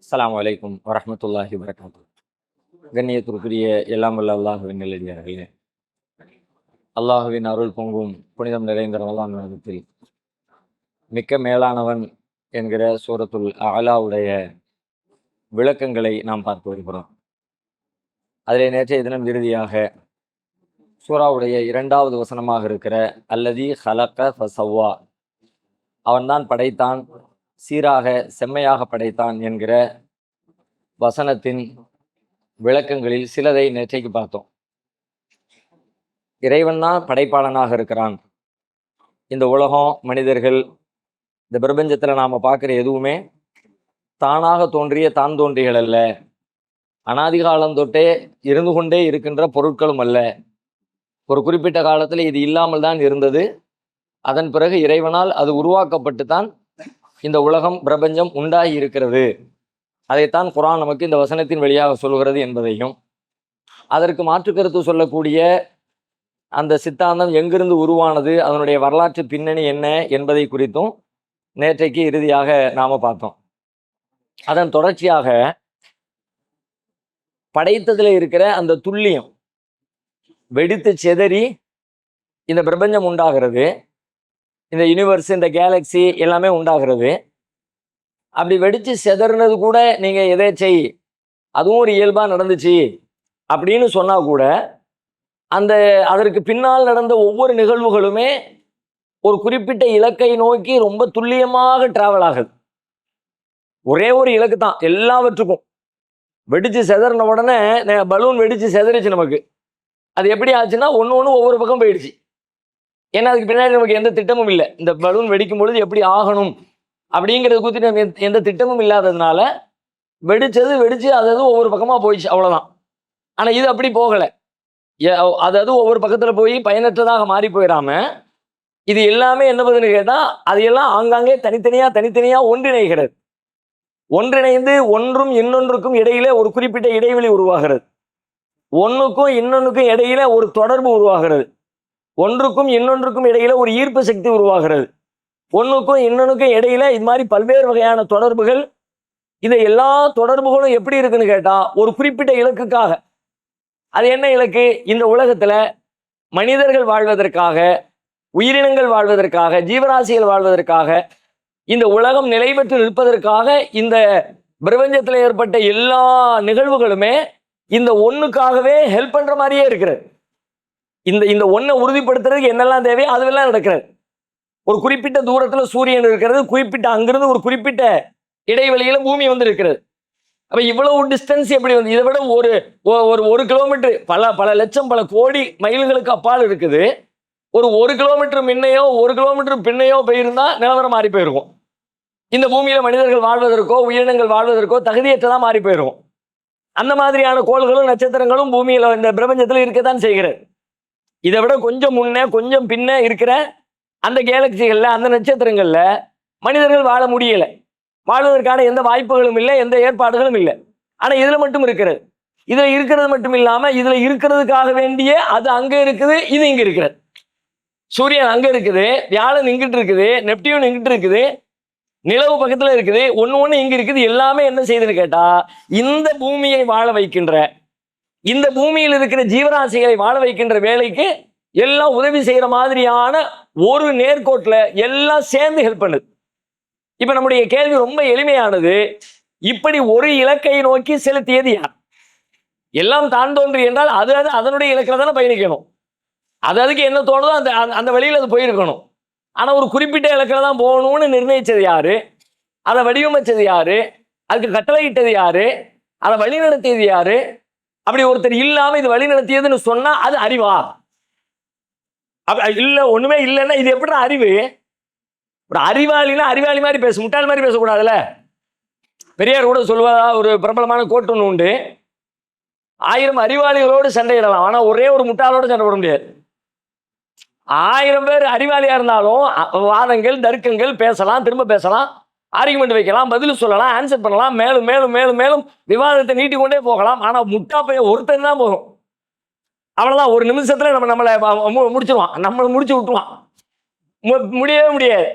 அஸ்ஸலாமு அலைக்கும் வரஹ்மத்துல்லாஹி வபரகாத்துஹு. கண்ணியத்திற்குரிய எல்லாம் வல்ல அல்லாஹுவின் நல்லடியார்களே, அல்லாஹுவின் அருள் பொங்கும் புனிதம் நிறைந்த ரமலான் மாதத்தில் மிக்க மேலானவன் என்கிற சூரத்துல் அலாவுடைய விளக்கங்களை நாம் பார்த்து வருகிறோம். அதிலே நேற்றைய தினம் இறுதியாக சூராவுடைய 2வது வசனமாக இருக்கிற அல்லதி ஹலக ஃபசவ்வா, அவன்தான் படைத்தான், சீராக செம்மையாக படைத்தான் என்கிற வசனத்தின் விளக்கங்களில் சிலதை நேற்றைக்கு பார்த்தோம். இறைவன் தான் படைப்பாளனாக இருக்கிறான். இந்த உலகம், மனிதர்கள், இந்த பிரபஞ்சத்தில் நாம் பார்க்குற எதுவுமே தானாக தோன்றிய தான் தோன்றிகள் அல்ல, அனாதிகாலம் தொட்டே இருந்து கொண்டே இருக்கின்ற பொருட்களும் அல்ல. ஒரு குறிப்பிட்ட காலத்தில் இது இல்லாமல் தான் இருந்தது. அதன் பிறகு இறைவனால் அது உருவாக்கப்பட்டு தான் இந்த உலகம், பிரபஞ்சம் உண்டாகி இருக்கிறது. அதைத்தான் குர்ஆன் நமக்கு இந்த வசனத்தின் வழியாக சொல்கிறது என்பதையும், அதற்கு மாற்று கருத்து சொல்லக்கூடிய அந்த சித்தாந்தம் எங்கிருந்து உருவானது, அதனுடைய வரலாற்று பின்னணி என்ன என்பதை குறித்தும் நேற்றைக்கு இறுதியாக நாம் பார்த்தோம். அதன் தொடர்ச்சியாக படைத்ததில் இருக்கிற அந்த துல்லியம் வெடித்து செதறி இந்த பிரபஞ்சம் உண்டாகிறது, இந்த யூனிவர்ஸ், இந்த கேலக்சி எல்லாமே உண்டாகிறது. அப்படி வெடித்து செதறினது கூட நீங்கள் எதேச்சை, அதுவும் ஒரு இயல்பாக நடந்துச்சு அப்படின்னு சொன்னால் கூட, அதற்கு பின்னால் நடந்த ஒவ்வொரு நிகழ்வுகளுமே ஒரு குறிப்பிட்ட இலக்கை நோக்கி ரொம்ப துல்லியமாக டிராவல் ஆகுது. ஒரே ஒரு இலக்கு தான் எல்லாவற்றுக்கும். வெடிச்சு செதறின உடனே பலூன் வெடிச்சு செதறிச்சு, நமக்கு அது எப்படி ஆச்சுன்னா ஒன்று ஒவ்வொரு பக்கம் போயிடுச்சு. ஏன்னா அதுக்கு பின்னாடி நமக்கு எந்த திட்டமும் இல்லை. இந்த பலூன் வெடிக்கும் பொழுது எப்படி ஆகணும் அப்படிங்கிறது குறித்து நம்ம எந்த திட்டமும் இல்லாததுனால வெடிச்சு அதாவது ஒவ்வொரு பக்கமாக போயிடுச்சு, அவ்வளோதான். ஆனால் இது அப்படி போகலை. அதாவது ஒவ்வொரு பக்கத்தில் போய் பயனற்றதாக மாறி போயிடாம இது எல்லாமே என்ன பண்ணுன்னு கேட்டால், அது எல்லாம் ஆங்காங்கே தனித்தனியாக ஒன்றிணைகிறது. ஒன்றிணைந்து ஒன்றும் இன்னொன்றுக்கும் இடையிலே ஒரு குறிப்பிட்ட இடைவெளி உருவாகிறது. ஒன்றுக்கும் இன்னொன்றுக்கும் இடையில ஒரு தொடர்பு உருவாகிறது. ஒன்றுக்கும் இன்னொன்றுக்கும் இடையில ஒரு ஈர்ப்பு சக்தி உருவாகிறது. ஒன்றுக்கும் இன்னொன்றுக்கும் இடையில இது மாதிரி பல்வேறு வகையான தொடர்புகள். இது எல்லா தொடர்புகளும் எப்படி இருக்குன்னு கேட்டால், ஒரு குறிப்பிட்ட இலக்குக்காக. அது என்ன இலக்கு? இந்த உலகத்துல மனிதர்கள் வாழ்வதற்காக, உயிரினங்கள் வாழ்வதற்காக, ஜீவராசிகள் வாழ்வதற்காக, இந்த உலகம் நிலை பெற்று நிற்பதற்காக இந்த பிரபஞ்சத்தில் ஏற்பட்ட எல்லா நிகழ்வுகளுமே இந்த ஒண்ணுக்காகவே ஹெல்ப் பண்ற மாதிரியே இருக்கிறது. இந்த ஒன்றை உறுதிப்படுத்துறதுக்கு என்னெல்லாம் தேவையோ அதுவெல்லாம் நடக்கிறது. ஒரு குறிப்பிட்ட தூரத்துல சூரியன் இருக்கிறது, குறிப்பிட்ட அங்கிருந்து ஒரு குறிப்பிட்ட இடைவெளியில பூமி வந்து இருக்கிறது. அப்ப இவ்வளவு டிஸ்டன்ஸ் எப்படி வந்து, இதை விட ஒரு கிலோமீட்டர் பல லட்சம் பல கோடி மைல்களுக்கு அப்பால் இருக்குது. ஒரு கிலோமீட்டர் முன்னையோ ஒரு கிலோமீட்டர் பின்னையோ போயிருந்தா நிலவரம் மாறி போயிருக்கும். இந்த பூமியில மனிதர்கள் வாழ்வதற்கோ உயிரினங்கள் வாழ்வதற்கோ தகுதியற்றதான் மாறி போயிருக்கும். அந்த மாதிரியான கோள்களும் நட்சத்திரங்களும் பூமியில இந்த பிரபஞ்சத்தில் இருக்கத்தான் செய்கிறது. இதை விட கொஞ்சம் முன்னே கொஞ்சம் பின்ன இருக்கிற அந்த கேலக்சிகள்ல, அந்த நட்சத்திரங்கள்ல மனிதர்கள் வாழ முடியல. வாழ்வதற்கான எந்த வாய்ப்புகளும் இல்லை, எந்த ஏற்பாடுகளும் இல்லை. ஆனா இதுல மட்டும் இருக்கிறது. இதுல இருக்கிறது மட்டும் இல்லாம இதுல இருக்கிறதுக்காக வேண்டிய அது அங்க இருக்குது, இது இங்க இருக்கிறது. சூரியன் அங்க இருக்குது, வியாழன் இங்கிட்டு இருக்குது, நெப்டியூன் இங்கிட்டு இருக்குது, நிலவு பக்கத்துல இருக்குது, ஒண்ணு இங்க இருக்குது. எல்லாமே என்ன செய்யுதுன்னு கேட்டா, இந்த பூமியை வாழ வைக்கின்ற, இந்த பூமியில் இருக்கிற ஜீவராசிகளை வாழ வைக்கின்ற வேலைக்கு எல்லாம் உதவி செய்யற மாதிரியான ஒரு நேர்கோட்டில் எல்லாம் சேர்ந்து ஹெல்ப் பண்ணுது. இப்ப நம்முடைய கேள்வி ரொம்ப எளிமையானது. இப்படி ஒரு இலக்கை நோக்கி செலுத்தியது யார்? எல்லாம் தான் தோன்றி என்றால் அது அதனுடைய இலக்கில தானே பயணிக்கணும். அதுக்கு என்ன தோணுதோ அந்த வழியில் அது போயிருக்கணும். ஆனா ஒரு குறிப்பிட்ட இலக்கில தான் போகணும்னு நிர்ணயிச்சது யாரு? அதை வடிவமைச்சது யாரு? அதுக்கு கட்டளையிட்டது யாரு? அதை வழி நடத்தியது யாரு? அப்படி ஒருத்தர் இல்லாம இது வழி நடத்தியதுன்னு சொன்னா அது அறிவா? இல்ல, ஒண்ணுமே இல்லைன்னா இது எப்படி அறிவு? ஒரு அறிவாளினா அறிவாளி மாதிரி பேச, முட்டாள் மாதிரி பேசக்கூடாதுல்ல. பெரியார் கூட சொல்வதா ஒரு பிரபலமான கோட்டு ஒன்று உண்டு. 1000 அறிவாளிகளோடு சண்டையிடலாம், ஆனா ஒரே ஒரு முட்டாளோடு சண்டை போட முடியாது. 1000 பேர் அறிவாளியா இருந்தாலும் வாதங்கள், தர்க்கங்கள் பேசலாம், திரும்ப பேசலாம், ஆர்குமெண்ட் வைக்கலாம், பதில் சொல்லலாம், ஆன்சர் பண்ணலாம், மேலும் மேலும் மேலும் மேலும் விவாதத்தை நீட்டிக்கொண்டே போகலாம். ஆனா முட்டா பைய ஒருத்தன் தான் போகும். அவ்வளவுதான், ஒரு நிமிஷத்துல நம்மளை முடிச்சிருவான், நம்மளை முடிச்சு விட்டுருவான், முடியவே முடியாது.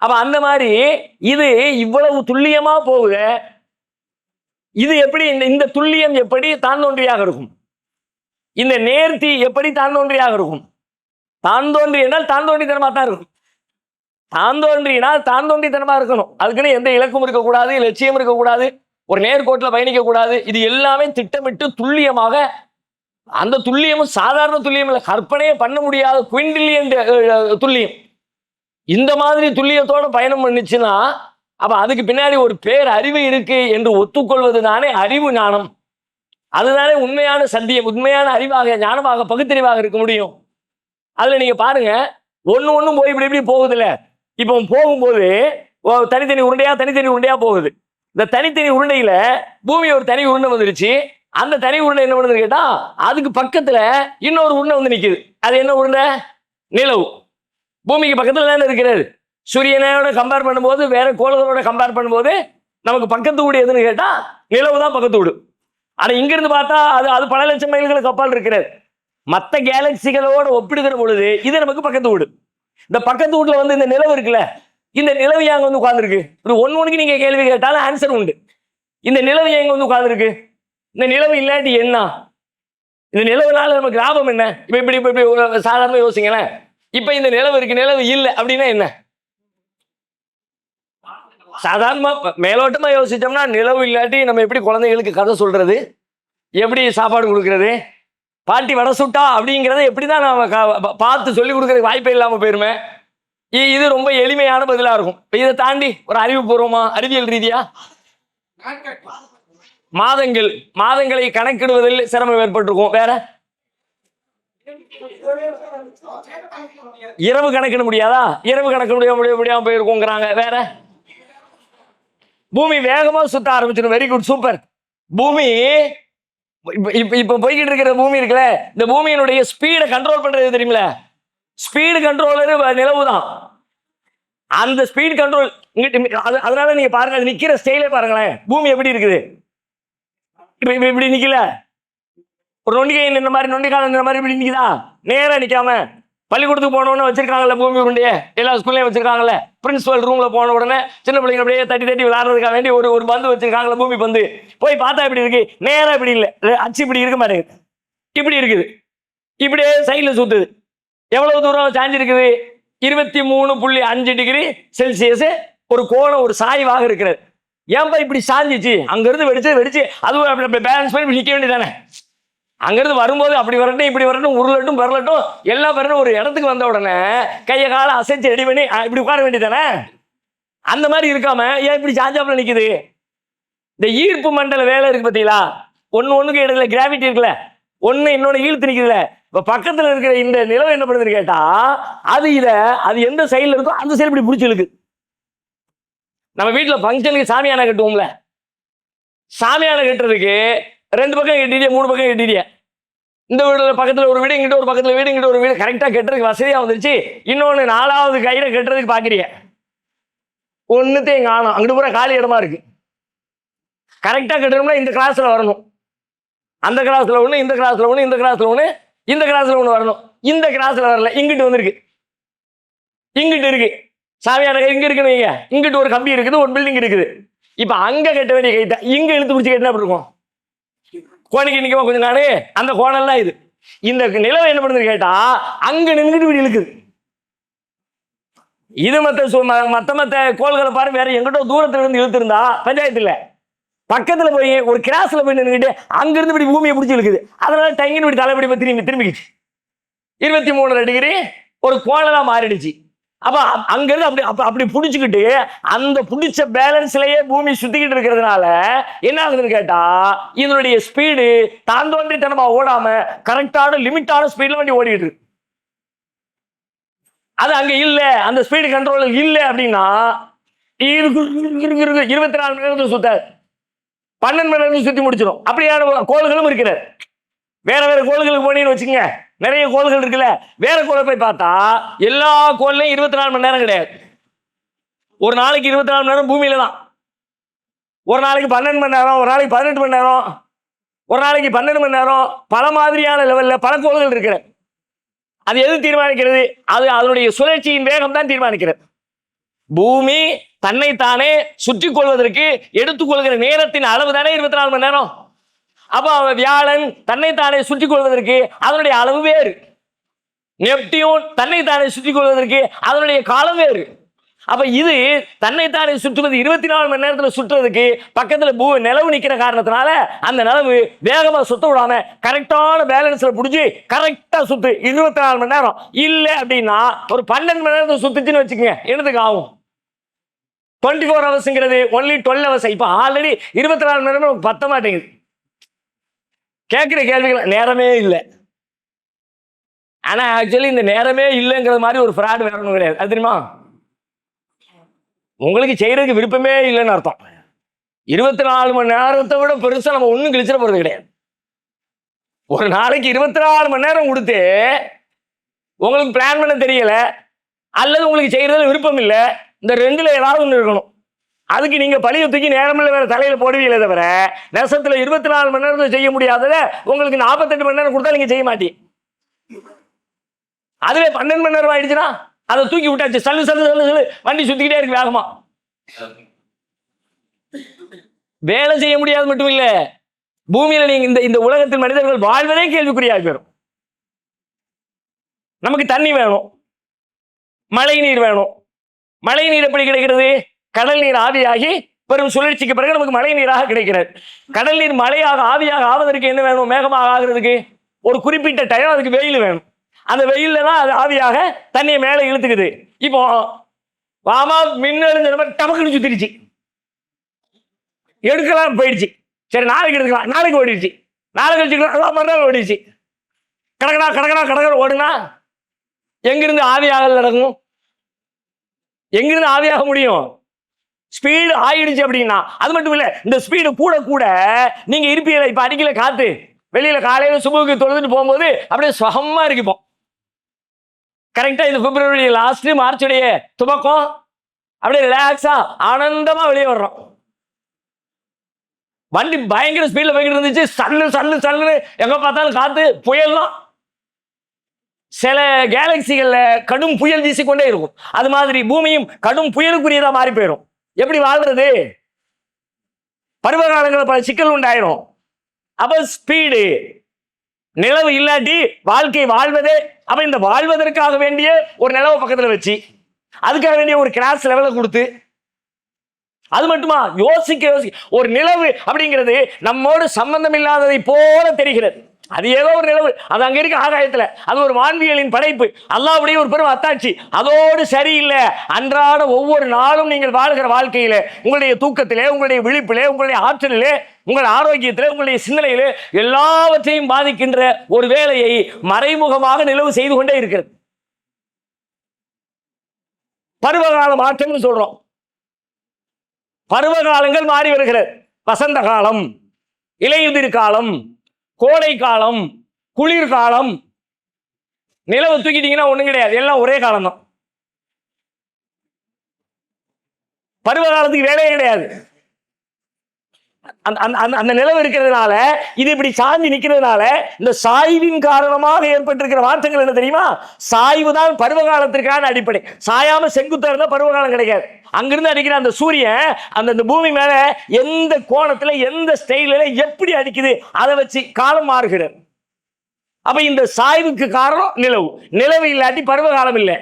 அப்ப அந்த மாதிரி இது இவ்வளவு துல்லியமா போகுது. இது எப்படி இந்த துல்லியம் எப்படி தான் தோன்றியாக இருக்கும்? இந்த நேர்த்தி எப்படி தான் தோன்றியாக இருக்கும்? தான் தோன்றி என்றால் தான் தோன்றித்தனமா தான் இருக்கும். தான் தோன்றினால் தான் தோன்றித்தனமா இருக்கணும். அதுக்குன்னு எந்த இலக்கும் இருக்கக்கூடாது, லட்சியம் இருக்கக்கூடாது, ஒரு நேர்கோட்டில் பயணிக்க கூடாது. இது எல்லாமே திட்டமிட்டு துல்லியமாக, அந்த துல்லியமும் சாதாரண துல்லியம் இல்லை, கற்பனையே பண்ண முடியாத குவிண்டிலியன் துல்லியம். இந்த மாதிரி துல்லியத்தோட பயணம் பண்ணுச்சுன்னா அப்ப அதுக்கு பின்னாடி ஒரு பேர் அறிவு இருக்கு என்று ஒத்துக்கொள்வது தானே அறிவு ஞானம். அதுதானே உண்மையான சத்தியம், உண்மையான அறிவாக, ஞானமாக, பகுத்தறிவாக இருக்க முடியும். அதுல நீங்க பாருங்க, ஒன்னும் போய் இப்படி இப்படி போகுதுல்ல. இப்போ போகும்போது தனித்தனி உருண்டையா போகுது. இந்த தனித்தனி உருண்டையில பூமி ஒரு தனி உருண்டை வந்துருச்சு. அந்த தனி உருண்டை என்ன பண்ணுது கேட்டா, அதுக்கு பக்கத்துல இன்னொரு உருண்டை வந்து நிக்குது. அது என்ன உருண்டை? நிலவு. பூமிக்கு பக்கத்துல தானே இருக்கிறது. சூரியனோட கம்பேர் பண்ணும்போது, வேற கோள்களோட கம்பேர் பண்ணும்போது நமக்கு பக்கத்து வீடு எதுன்னு கேட்டா நிலவு தான் பக்கத்து வீடு. ஆனா இங்க இருந்து பார்த்தா அது பல லட்சம் மைல்களுக்கு அப்பால் இருக்கிறது. மற்ற கேலக்சிகளோட ஒப்பிடுகிற பொழுது இது நமக்கு பக்கத்து வீடு. இந்த பக்கத்து வீட்டுல வந்து இந்த நிலவு இருக்குல்ல, இந்த நிலவு அங்க வந்து உட்கார்ந்துருக்கு. ஒண்ணுக்கு நீங்க கேள்வி கேட்டாலும் ஆன்சர் உண்டு. இந்த நிலவு எங்க வந்து உட்கார்ந்துருக்கு? இந்த நிலவு இல்லாட்டி என்ன? இந்த நிலவுனால நமக்கு லாபம் என்ன? இப்ப இப்படி இப்படி சாதாரண யோசிங்களேன். இப்ப இந்த நிலவு இருக்கு, நிலவு இல்லை அப்படின்னா என்ன? சாதாரணமா மேலோட்டமா யோசிச்சோம்னா, நிலவு இல்லாட்டி நம்ம எப்படி குழந்தைகளுக்கு கதை சொல்றது, எப்படி சாப்பாடு கொடுக்கறது, பாட்டி வடை சுட்டா அப்படிங்கிறத எப்படிதான் நாம பார்த்து சொல்லி கொடுக்கறதுக்கு வாய்ப்பே இல்லாம போயிருமே. இது ரொம்ப எளிமையான பதிலா இருக்கும். இதை தாண்டி ஒரு அறிவுபூர்வமா, அறிவியல் ரீதியா மாதங்களை கணக்கிடுவதில் சிரமம் ஏற்பட்டிருக்கும். வேற இரவு கணக்கிட முடியாதா? இரவு கணக்கிட முடியாம போயிருக்கோங்கிறாங்க. வேற பூமி வேகமா சுத்த ஆரம்பிச்சிடும். Very good, super. பூமி இப்ப போய்கிட்டு இருக்கிற பூமி இருக்குல்ல, இந்த பூமியினுடைய ஸ்பீடை கண்ட்ரோல் பண்றது தெரியுமில, ஸ்பீடு கண்ட்ரோலரு நிலவு தான். அந்த ஸ்பீடு கண்ட்ரோல் அதனால நீங்க பாருங்க, அது நிக்கிற ஸ்டைலே பாருங்களேன். பூமி எப்படி இருக்குது? இப்படி நிக்கல, ஒரு நொண்டிகை நின்ற மாதிரி, நொண்டிக்கால நின்ற மாதிரி இப்படி நிக்குதா? நேரா நிக்காம பள்ளிக்கூடத்துக்கு போனோன்னு வச்சிருக்காங்கல்ல பூமி உருண்டையே, எல்லா ஸ்கூல்லையும் வச்சிருக்காங்கல்ல. பிரின்சிபல் ரூம்ல போன உடனே சின்ன பிள்ளைங்க அப்படியே தட்டி விளையாடுறதுக்காக வேண்டி ஒரு பந்து வச்சிருக்காங்கல்ல, பூமி பந்து. போய் பார்த்தா இப்படி இருக்கு, நேரா இப்படி இல்லை, அச்சு இப்படி இருக்க மாட்டேங்குது, இப்படி இருக்குது. இப்படியே சைடில் சுத்துது. எவ்வளவு தூரம் சாஞ்சி இருக்குது? 23.5 டிகிரி செல்சியஸ் ஒரு கோணம், ஒரு சாய்வாக இருக்கிறது. ஏன்பா இப்படி சாஞ்சிச்சு? அங்கிருந்து வெடிச்சு அதுவும் பேலன்ஸ் பண்ணி நிக்க வேண்டியதானே. அங்கிருந்து வரும்போது அப்படி வரட்டும், இப்படி வரட்டும், உருளட்டும், வரலட்டும், எல்லாம் வரணும். ஒரு இடத்துக்கு வந்த உடனே கையை காலை அசைச்சு ரெடி பண்ணி இப்படி உட்கார வேண்டியதானே. அந்த மாதிரி இருக்காம ஏன் இப்படி சாஞ்சாப்புல நிக்குது? இந்த ஈர்ப்பு மண்டல வேலை இருக்கு பார்த்தீங்களா, ஒண்ணுக்கு இடத்துல கிராவிட்டி இருக்குல்ல, ஒண்ணு இன்னொன்னு இழுத்து நிக்குதுல. இப்ப பக்கத்துல இருக்கிற இந்த நிலவு என்ன பண்ணுதுன்னு கேட்டா, அது எந்த சைடுல இருக்கோ அந்த சைடு இப்படி பிடிச்சி இழுக்கு. நம்ம வீட்டுல ஃபங்க்ஷனுக்கு சாமியான கட்டுவோம்ல, சாமியான கட்டுறதுக்கு 2 பக்கம் கட்டிட்டியா, 3 பக்கம் கட்டிட்டியா. இந்த வீடுல பக்கத்துல ஒரு வீடு, இங்கிட்ட ஒரு பக்கத்துல வீடு, இங்கிட்ட ஒரு வீடு, கரெக்டா கட்டுறதுக்கு வசதியா வந்துருச்சு. இன்னொன்னு 4வது கயிறை கட்டுறதுக்கு பாக்குறீங்க, ஒண்ணுத்தையும் காணும், அங்கிட்டு பூரா காலி இடமா இருக்கு. கரெக்டா கட்டணும்னா இந்த கிளாஸ்ல வரணும், அந்த கிளாஸ்ல ஒண்ணு, இந்த கிளாஸ்ல ஒண்ணு, இந்த கிளாஸ்ல ஒண்ணு, இந்த கிளாஸ்ல ஒண்ணு வரணும். இந்த கிளாஸ்ல வரல, இங்கிட்டு வந்திருக்கு, இங்கிட்டு இருக்கு. சாமியான கை இங்க இருக்குன்னு வைங்க, இங்கிட்டு ஒரு கம்பி இருக்குது, ஒரு பில்டிங் இருக்குது. இப்ப அங்க கட்ட வேண்டிய கைத்த இங்க இழுத்து பிடிச்சி கட்டினா அப்படி இருக்கும். கோணிக்கு நிற்கமா கொஞ்சம் நானு, அந்த கோணம்லாம் இது. இந்த நிலவை என்ன பண்ணுது கேட்டா, அங்க நின்றுட்டு இப்படி இழுக்குது. இது மத்த கோள்களை பாரு, வேற எங்கிட்ட தூரத்துல இருந்து இழுத்துருந்தா பஞ்சாயத்துல பக்கத்துல போய் ஒரு கிராஸ்ல போய் நின்றுட்டு அங்கிருந்து இப்படி பூமியை பிடிச்சி இழுக்குது. அதனால டங்கின்னு இப்படி தலைப்படி திரும்பிக்கிச்சு. 23 டிகிரி ஒரு கோணலா மாறிடுச்சு. அப்ப அங்கிருந்து அப்படி புடிச்சுக்கிட்டு அந்த புடிச்ச பேலன்ஸ்லயே பூமி சுத்திக்கிட்டு இருக்கிறதுனால என்ன ஆகுதுன்னு கேட்டா, இதனுடைய ஸ்பீடு தான் தோன்றித்தனமா ஓடாம கரெக்டான லிமிட்டான ஸ்பீட்ல வண்டி ஓடிட்டு இருக்கு. அது அங்க இல்ல, அந்த ஸ்பீடு கண்ட்ரோல் இல்ல அப்படின்னா 24 மணி நேரத்துல சுத்த 12 மணி நேரத்துல சுத்தி முடிச்சிடும். அப்படியான கோள்களும் இருக்கிறது. வேற கோள்களுக்கு போனீங்கன்னு வச்சுக்கோங்க, நிறைய கோள்கள் இருக்குல்ல, வேற கோளை போய் பார்த்தா எல்லா கோள்லையும் 24 மணி நேரம் கிடையாது. ஒரு நாளைக்கு 24 மணி நேரம் பூமியில தான். ஒரு நாளைக்கு 12 மணி நேரம், ஒரு நாளைக்கு 18 மணி நேரம், ஒரு நாளைக்கு 12 மணி நேரம், பல மாதிரியான லெவல்ல பல கோள்கள் இருக்கிறது. அது எது தீர்மானிக்கிறது? அது அதனுடைய சுழற்சியின் வேகம் தான் தீர்மானிக்கிறது. பூமி தன்னைத்தானே சுற்றி கொள்வதற்கு எடுத்துக்கொள்கிற நேரத்தின் அளவு தானே 24 மணி நேரம். அப்ப வியாழன் தன்னைத்தானே சுற்றி கொள்வதற்கு அதனுடைய அளவு வேறு. நெப்டியூன் தன்னைத்தானே சுற்றி கொள்வதற்கு அதனுடைய காலம் வேறு. அப்ப இது தன்னைத்தானே சுற்றுவது 24 மணி நேரத்தில் சுற்றுறதுக்கு பக்கத்துல நிலவு நிக்கிற காரணத்தினால அந்த நிலவு வேகமா சுத்த விடாம கரெக்டான பேலன்ஸ்ல புடிச்சு கரெக்டா சுத்து 24 மணி நேரம். இல்லை அப்படின்னா ஒரு 12 மணி நேரத்தை சுத்துச்சுன்னு வச்சுக்கோங்க, என்னதுக்கு ஆகும்? 24 ஹவர்ஸ்ங்கிறது ஒன்லி 12 ஹவர்ஸ். இப்ப ஆல்ரெடி 24 மணி நேரம் பத்த மாட்டேங்குது. கேட்கிற கேள்விகள் நேரமே இல்லை. ஆனா ஆக்சுவலி இந்த நேரமே இல்லைங்கிற மாதிரி ஒரு ஃப்ராட் வேற ஒன்றும் கிடையாது. அது தெரியுமா? உங்களுக்கு செய்யறதுக்கு விருப்பமே இல்லைன்னு அர்த்தம். 24 மணி நேரத்தை விட பெருசா நம்ம ஒன்றும் கிழிச்சிட போறது கிடையாது. ஒரு நாளைக்கு 24 மணி நேரம் கொடுத்து உங்களுக்கு பிளான் பண்ண தெரியல அல்லது உங்களுக்கு செய்யறதுல விருப்பம் இல்லை, இந்த ரெண்டுல ஏதாவது ஒன்று இருக்கணும். அதுக்கு நீங்க பழிய தூக்கி நேரமில்ல வேற தலையில போடுவீங்களே தவிர நெசத்துல 24 மணி நேரத்தில் செய்ய முடியாதத உங்களுக்கு 48 மணி நேரம் கொடுத்தா நீங்க செய்ய மாட்டீங்க. அதுவே 12 மணி நேரம் ஆயிடுச்சுன்னா அதை தூக்கி விட்டாச்சு, சல்லு சல்லு சல்லு சல்லு வண்டி சுத்திக்கிட்டே இருக்கு வேகமா. வேலை செய்ய முடியாது மட்டும் இல்ல, பூமியில நீங்க இந்த உலகத்தில் மனிதர்கள் வாழ்வதே கேள்விக்குறியாக போயிடும். நமக்கு தண்ணி வேணும், மழை நீர் வேணும். மழை நீர் எப்படி கிடைக்கிறது? கடல் நீர் ஆவியாகி பெரும் சுழற்சிக்கு பிறகு நமக்கு மழை நீராக கிடைக்கிறது. கடல் நீர் மழையாக ஆவியாக ஆவதற்கு என்ன வேணும்? மேகமாக ஆகிறதுக்கு ஒரு குறிப்பிட்ட டைம் அதுக்கு வெயில் வேணும். அந்த வெயில்ல தான் அது ஆவியாக தண்ணியை மேலே இழுத்துக்குது. இப்போ வாமா மின்னல் டமக்குன்னு சுத்திடுச்சு, எடுக்கலாம் போயிடுச்சு. சரி நாளைக்கு எடுக்கலாம், நாளைக்கு ஓடிடுச்சு, நாளைக்கு வச்சுக்கலாம், மறுநாள் ஓடிடுச்சு. கடக்கடா கடக்கடா கடற்கரை ஓடுனா எங்கிருந்து ஆவியாக நடக்கும்? எங்கிருந்து ஆவியாக முடியும்? ஸ்பீடு ஆயிடுச்சு அப்படின்னா. அது மட்டும் இல்ல, இந்த ஸ்பீடு கூட கூட நீங்க இருப்பீங்க. இப்ப அடிக்கல காத்து, வெளியில காலையில சுபுக்கு தொழுதுட்டு போகும்போது அப்படியே சுகமா இருக்குப்போம். கரெக்டா இந்த பிப்ரவரி லாஸ்ட் மார்ச்சுடைய துவக்கம் அப்படியே ரிலாக்ஸா ஆனந்தமா வெளியே வர்றோம். வண்டி பயங்கர ஸ்பீட்ல போய்கிட்டு இருந்துச்சு, சல்லு சல்லு சல்லு எங்க பார்த்தாலும் காத்து புயல்லாம். சில கேலக்சிகள்ல கடும் புயல் வீசிக்கொண்டே இருக்கும். அது மாதிரி பூமியும் கடும் புயலுக்குரியதா மாறி போயிடும். எப்படி வாழ்றது? பருவ காலங்களில் பல சிக்கல் உண்டாயிரும். அப்ப ஸ்பீடு நிலவு இல்லாட்டி வாழ்க்கை வாழ்வதே. அப்ப இந்த வாழ்வதற்காக வேண்டிய ஒரு நிலவை பக்கத்துல வச்சு அதுக்காக வேண்டிய ஒரு கிளாஸ் லெவல கொடுத்து, அது மட்டுமா யோசிக்க ஒரு நிலவு அப்படிங்கிறது நம்மோடு சம்பந்தம் இல்லாததை போல தெரிகிறது. அது ஏதோ ஒரு நிலவு, அது அங்க இருக்க ஆகாயத்துல, அது ஒரு வான்வியலின் படைப்பு, அல்லாஹ்வுடைய ஒரு பெரும் அத்தாட்சி. அதோடு சரியில்லை. அன்றாட ஒவ்வொரு நாளும் நீங்கள் வாழ்கிற வாழ்க்கையில, உங்களுடைய தூக்கத்திலே, உங்களுடைய விழிப்பிலே, உங்களுடைய ஆற்றலிலே, உங்கள் ஆரோக்கியத்திலே, உங்களுடைய சிந்தனையிலே எல்லாவற்றையும் பாதிக்கின்ற ஒரு வேலையை மறைமுகமாக நிலவு செய்து கொண்டே இருக்கிறது. பருவகால மாற்றம்னு சொல்றோம். பருவகாலங்கள் மாறி வருகிறது. வசந்த காலம், இலையுதிர் காலம், கோடை காலம், குளிர்காலம். நிலவு தூக்கிட்டீங்கன்னா ஒண்ணும் கிடையாது, எல்லாம் ஒரே காலம் தான். பருவ காலத்துக்கு வேலையே கிடையாது. அந்த நிலவு இருக்கிறதுனால, இது இப்படி சாய்ந்து நிற்கிறதுனால, இந்த சாய்வின் காரணமாக ஏற்பட்டிருக்கிற மாற்றங்கள் என்ன தெரியுமா? சாய்வு தான் பருவ காலத்திற்கான அடிப்படை. சாயாம செங்குத்தா இருந்தா பருவ காலம் கிடைக்காது. அங்கிருந்து அடிக்கிற அந்த சூரியன் அந்த பூமி மேல எந்த கோணத்துல எந்த ஸ்டைல எப்படி அடிக்குது அதை வச்சு காலம் மாறுகிறது. அப்ப இந்த சாய்வுக்கு காரணம் நிலவு. நிலவு இல்லாட்டி பருவ காலம் இல்லை.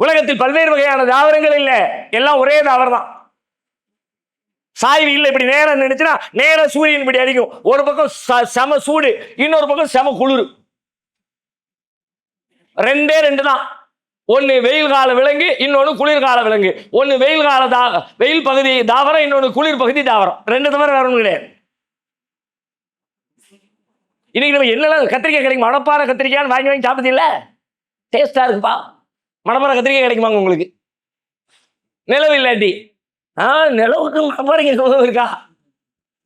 உலகத்தில் பல்வேறு வகையான தாவரங்கள் இல்லை, எல்லாம் ஒரே தாவரம் தான். சாய்வு இல்லை. இப்படி நேரம் நினைச்சுன்னா நேரம் சூரியன் இப்படி அடிக்கும். ஒரு பக்கம் செம சூடு, இன்னொரு பக்கம் செம குளிர். ரெண்டே ரெண்டு தான். ஒன்னு வெயில் கால விலங்கு, இன்னொன்னு குளிர்கால விலங்கு. ஒன்னு வெயில் கால வெயில் பகுதி தாவரம், இன்னொன்னு குளிர் பகுதி தாவரம். ரெண்டு தவிர வேற ஒன்றும் கிடையாது. இன்னைக்கு நம்ம என்னெல்லாம் கத்திரிக்காய் கிடைக்கும், மணப்பாறை கத்திரிக்காய்னு வாங்கி வாங்கி சாப்பிட்டது இல்ல, டேஸ்டா இருக்குப்பா. மணப்பாறை கத்திரிக்காய் கிடைக்குமாங்க உங்களுக்கு? நிலவு இல்லாட்டி நிலவுக்கு மணப்பாறைக்கு சம்மந்தம் இருக்கா?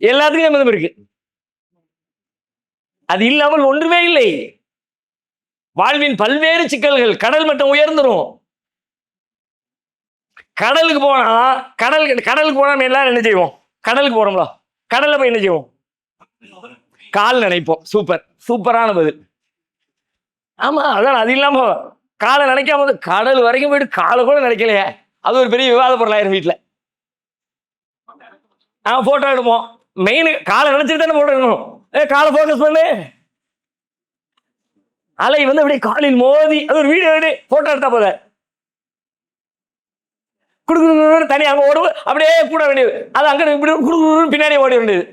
எல்லாத்துக்கும் சம்மந்தம் இருக்கு. அது இல்லாமல் ஒன்றுமே இல்லை. வாழ்வின் பல்வேறு சிக்கல்கள். கடல் மட்டம் உயர்ந்துரும். கடலுக்கு போனா கடலுக்கு போனா எல்லாரும் என்ன செய்வோம்? கடலுக்கு போறோம்ல, கடல்ல போய் என்ன செய்வோம்? கால் நினைப்போம். சூப்பரான பதில். ஆமா, அதான். அது இல்லாம காலை நினைக்காம கடல் வரைக்கும் போயிட்டு காலை கூட நினைக்கலையே, அது ஒரு பெரிய விவாத பொருளாயிரும் வீட்டில். போட்டோ எடுப்போம். மெயின் காலை நினைச்சிட்டு தானே போட்டோ எடுக்கணும். காலை போக்கஸ் பண்ணு. அலை வந்து அப்படியே காலில் மோதி அது ஒரு வீடியோ எடு, போட்டோ எடுத்தா போத குடுக்குன்னு தனி அங்க ஓடுவு அப்படியே கூட வேண்டியது. அது அங்க இப்படி பின்னாடி ஓட வேண்டியது.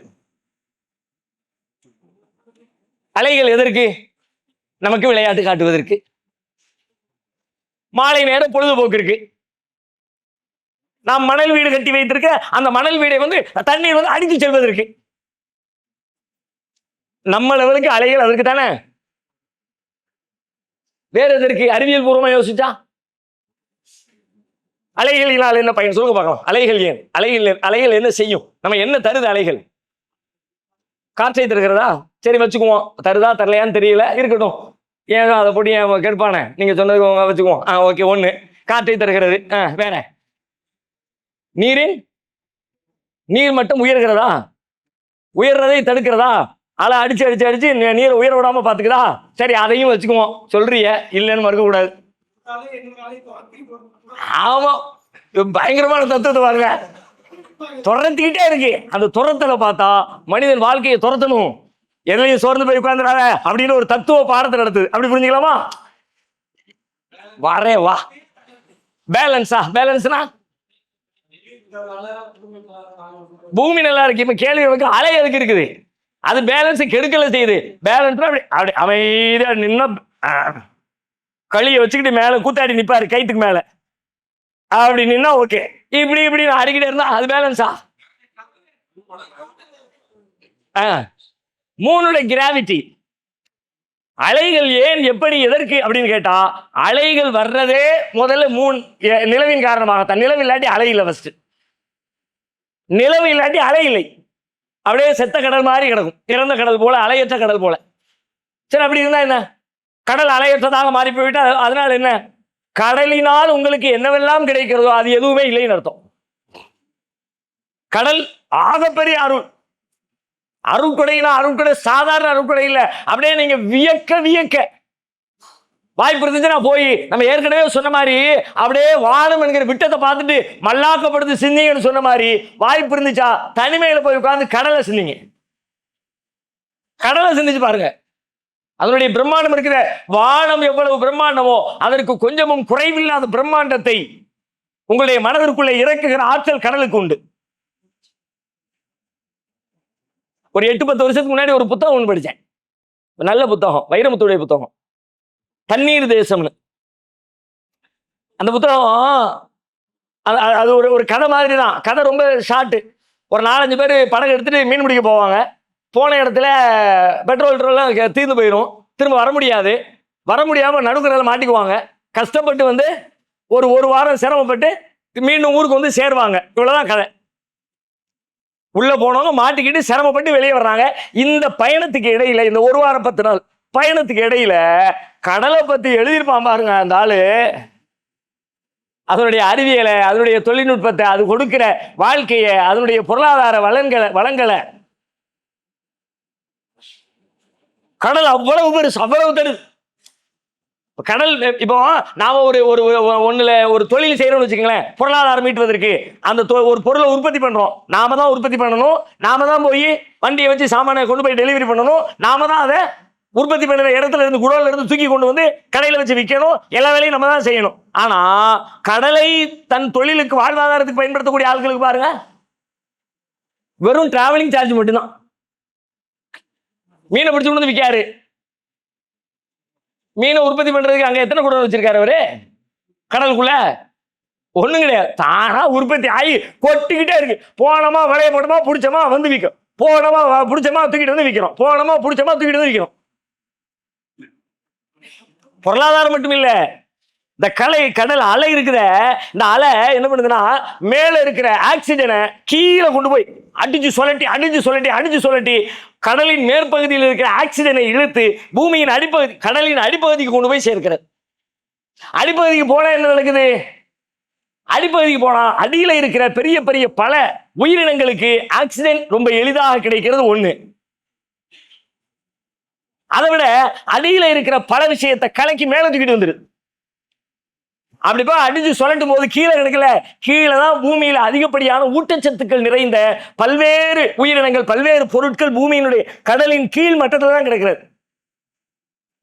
அலைகள் எதற்கு? நமக்கு விளையாட்டு காட்டுவதற்கு. மாலை நேரம் பொழுதுபோக்கு இருக்கு. நாம் மணல் வீடு கட்டி வைத்திருக்க அந்த மணல் வீடை வந்து தண்ணீர் வந்து அடித்து செல்வதற்கு. நம்ம லெவலுக்கு அலைகள் அதற்கு தானே. வேற எதற்கு? அறிவியல் பூர்வமா யோசிச்சா அலைகளினால் என்ன பயன் சொல்லுங்க பார்க்கலாம். அலைகள் ஏன்? அலைகள் என்ன செய்யும்? நம்ம என்ன தருது அலைகள்? காற்றை தருகிறதா? சரி வச்சுக்குவோம். தருதா தரலையான்னு தெரியல, இருக்கட்டும். ஏன் அதை போட்டு ஏன் கெடுப்பானே, நீங்க சொன்னது வச்சுக்குவோம். ஓகே, ஒண்ணு காற்றை தருகிறது. வேற நீர் மட்டும் உயர்கிறதா? உயர்றதை தடுக்கிறதா? அலை அடிச்சு அடிச்சு அடிச்சு நீரை உயர விடாம பாத்துக்குதா? சரி அதையும் வச்சுக்குவோம். சொல்றிய இல்லைன்னு மறுக்க கூடாது. ஆமா, பயங்கரமான தத்துவத்தை பாருங்க. துரத்திக்கிட்டே இருக்கு. அந்த துரத்தலை பார்த்தா மனிதன் வாழ்க்கையை துரத்தணும், எதையும் சோர்ந்து போய் உட்கார்ந்துடாத அப்படின்னு ஒரு தத்துவ பாடத்தை நடத்துது. அப்படி புரிஞ்சுக்கலாமா? வரே வா. பேலன்ஸ்னா பூமி நல்லா இருக்கு. இப்ப கேள்வி அலை எதுக்கு இருக்குது? அது பேலன்ஸ் கெடுக்கல செய்யுது. பேலன்ஸ் அப்படி அப்படி அமைதியா நின்னா களியை வச்சுக்கிட்டு மேல கூத்தாடி நிப்பாரு கைத்துக்கு மேல அப்படி நின்னா ஓகே. இப்படி இப்படி அடிக்கிட்டே இருந்தா அது பேலன்ஸா? மூணுடைய கிராவிட்டி. அலைகள் ஏன் எப்படி எதற்கு அப்படின்னு கேட்டா, அலைகள் வர்றதே முதல்ல நிலவின் காரணமாகத்தான். நிலவு இல்லாட்டி அலை இல்லை. ஃபர்ஸ்ட் நிலவு இல்லாட்டி அலை இல்லை. அப்படியே செத்த கடல் மாதிரி கிடக்கும், இறந்த கடல் போல, அலையற்ற கடல் போல. சரி, அப்படி இருந்தா என்ன? கடல் அலையற்றதாக மாறி போய்விட்டா அதனால என்ன? கடலினால் உங்களுக்கு என்னவெல்லாம் கிடைக்கிறதோ அது எதுவுமே இல்லைன்னு அர்த்தம். கடல் ஆகப்பெரிய அருட்கொடைனா அருட்கொடை சாதாரண அருட்கொடை இல்லை. அப்படியே நீங்க வியக்க வாய்ப்பு இருந்துச்சுன்னா போய் நம்ம ஏற்கனவே சொன்ன மாதிரி அப்படியே வானம் என்கிற விட்டத்தை பார்த்துட்டு மல்லாக்கப்படுத்து சிந்திங்கன்னு சொன்ன மாதிரி வாய்ப்பு இருந்துச்சா தனிமையில போய் உட்கார்ந்து கடலை சிந்திங்க. கடலை சிந்திச்சு பாருங்க. அதனுடைய பிரம்மாண்டம் இருக்கிற வானம் எவ்வளவு பிரம்மாண்டமோ அதற்கு கொஞ்சமும் குறைவில்லாத பிரம்மாண்டத்தை உங்களுடைய மனதிற்குள்ளே இறக்குகிற ஆற்றல் கடலுக்கு உண்டு. ஒரு 8-10 வருஷத்துக்கு முன்னாடி ஒரு புத்தகம் ஒன்று படித்தேன். நல்ல புத்தகம், வைரமுத்துடைய புத்தகம், தண்ணீர் தேசம்னு. அந்த புத்தகம் அது ஒரு கதை மாதிரி தான். கதை ரொம்ப ஷார்ட்டு. ஒரு 4-5 பேர் படகு எடுத்துட்டு மீன் பிடிக்க போவாங்க. போன இடத்துல பெட்ரோல்லாம் தீர்ந்து போயிடும். திரும்ப வர முடியாமல் நடுக்கடலில் மாட்டிக்குவாங்க. கஷ்டப்பட்டு வந்து ஒரு வாரம் சிரமப்பட்டு மீண்டும் ஊருக்கு வந்து சேருவாங்க. இவ்வளோதான் கதை. உள்ள போனவங்க மாட்டிக்கிட்டு சிரமப்பட்டு வெளியே வர்றாங்க. இந்த பயணத்துக்கு இடையில, இந்த 1 வாரம் 10 நாள் பயணத்துக்கு இடையில கடலை பத்தி எழுதியிருப்பான் பாருங்க அந்த ஆளு. அதனுடைய அறிவியலை, அதனுடைய தொழில்நுட்பத்தை, அது கொடுக்கிற வாழ்க்கையை, அதனுடைய பொருளாதார வளங்களை கடல் அவ்வளவு பெருசு, அவ்வளவு தருது. கடல் இப்போ நாம ஒரு தொழில் செய்யறோம்னு வச்சுக்கங்களேன். பொருளாதாரம் ஈட்டுவதற்கு அந்த ஒரு பொருளை உற்பத்தி பண்றோம். நாம தான் உற்பத்தி பண்ணணும். நாம தான் போய் வண்டியை வச்சு சாமானை கொண்டு போய் டெலிவரி பண்ணணும். நாம தான் அதை உற்பத்தி பண்ணுற இடத்துல இருந்து குடோன்ல இருந்து தூக்கி கொண்டு வந்து கடையில் வச்சு விற்கணும். எல்லா வேலையும் நம்ம தான் செய்யணும். ஆனா கடலை தன் தொழிலுக்கு வாழ்வாதாரத்துக்கு பயன்படுத்தக்கூடிய ஆட்களுக்கு பாருங்க, வெறும் டிராவலிங் சார்ஜ் மட்டும்தான். மீனை பிடிச்சு கொண்டு வந்து விற்காரு. மீனை உற்பத்தி பண்றதுக்கு அங்க எத்தனை குடோன் வச்சிருக்காரு அவரு? கடலுக்குள்ள ஒண்ணும் கிடையாது. தானா உற்பத்தி ஆகி கொட்டிக்கிட்டே இருக்கு. போனமா வலைய போட்டோமா பிடிச்சமா வந்து விற்கும், போனமா பிடிச்சமா தூக்கிட்டு வந்து விற்கிறோம், போனமா பிடிச்சமா தூக்கிட்டு வந்து விற்கிறோம். பொருளாதாரம் மட்டும் இல்ல, இந்த கடல் அலை இருக்குத, இந்த அலை என்ன பண்ணுதுன்னா மேல இருக்கிற ஆக்சிஜனை கீழே கொண்டு போய் அடிச்சு சொல்லட்டி கடலின் மேற்பகுதியில் இருக்கிற ஆக்சிஜனை இழுத்து பூமியின் அடிப்பகுதி, கடலின் அடிப்பகுதிக்கு கொண்டு போய் சேர்க்கிறது. அடிப்பகுதிக்கு போனா என்ன நடக்குது? அடிப்பகுதிக்கு போனா அடியில இருக்கிற பெரிய பெரிய பல உயிரினங்களுக்கு ஆக்சிஜன் ரொம்ப எளிதாக கிடைக்கிறது ஒண்ணு. அதை விட அடியில இருக்கிற பல விஷயத்தை கலக்கி மேல தூக்கிட்டு வந்துருது. அப்படி போய் அடிச்சு சொல்லட்டும் போது கீழே கிடைக்கல, கீழே தான் பூமியில் அதிகப்படியான ஊட்டச்சத்துக்கள் நிறைந்த பல்வேறு உயிரினங்கள், பல்வேறு பொருட்கள் பூமியினுடைய கடலின் கீழ் மட்டத்தில் தான் கிடைக்கிறது.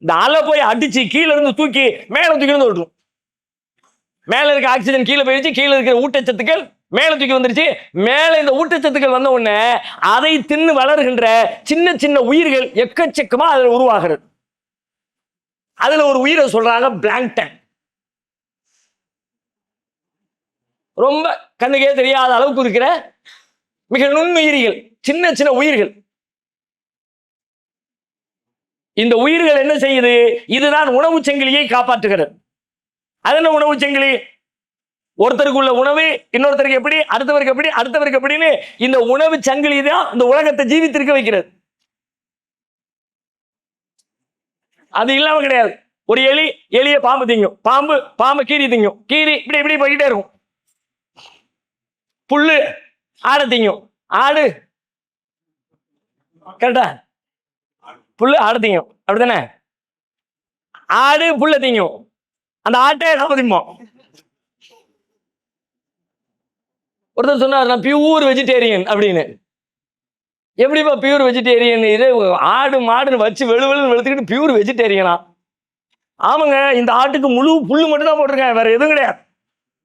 இந்த அலை போய் அடிச்சு கீழே இருந்து தூக்கி மேல தூக்கி வந்து விட்டுரும். மேல இருக்க ஆக்சிஜன் கீழே போயிடுச்சு, கீழே இருக்கிற ஊட்டச்சத்துக்கள் மேல தூக்கி வந்துருச்சு. மேல இந்த ஊட்டச்சத்துக்கள் வந்த உடனே அதை தின்னு வளர்கின்ற சின்ன சின்ன உயிர்கள் எக்கச்சக்கமா அதுல உருவாகிறது. அதுல ஒரு உயிரை சொல்றாங்க பிளாங்டன். ரொம்ப கண்ணுக்கே தெரியாத அளவுக்கு இருக்கிற மிக நுண்ணுயிரிகள், சின்ன சின்ன உயிர்கள். இந்த உயிர்கள் என்ன செய்யுது? இதுதான் உணவு சங்கிலியை காப்பாற்றுகிறது. அது என்ன உணவு சங்கிலி? ஒருத்தருக்கு உள்ள உணவு இன்னொருத்தருக்கு எப்படி, அடுத்தவருக்கு எப்படி, அடுத்தவருக்கு எப்படின்னு இந்த உணவு சங்கிலி தான் இந்த உலகத்தை ஜீவித்திருக்க வைக்கிறது. அது இல்லாம கிடையாது. ஒரு எலிய பாம்பு திங்கும், பாம்பு கீரி திங்கும், கீரி இப்படி இப்படி போய்கிட்டே இருக்கும். புல்லு ஆடை திங்கும், ஆடு கரெக்டா, புல்லு ஆடு திங்கும், அப்படித்தானே? ஆடு புல்ல திங்கும், அந்த ஆட்டை நாம திம்போம். ஒருத்தர் சொன்னார் நான் பியூர் வெஜிடேரியன் அப்படின்னு. எப்படிப்பா பியூர் வெஜிடேரியன்? இது ஆடு மாடுன்னு வச்சு வெளுவெளுன்னு வெளுத்துக்கிட்டு பியூர் வெஜிடேரியனா? ஆமாங்க, இந்த ஆட்டுக்கு முழு புல்லு மட்டும் தான் போட்டிருக்கேன், வேற எதுவும் கிடையாது.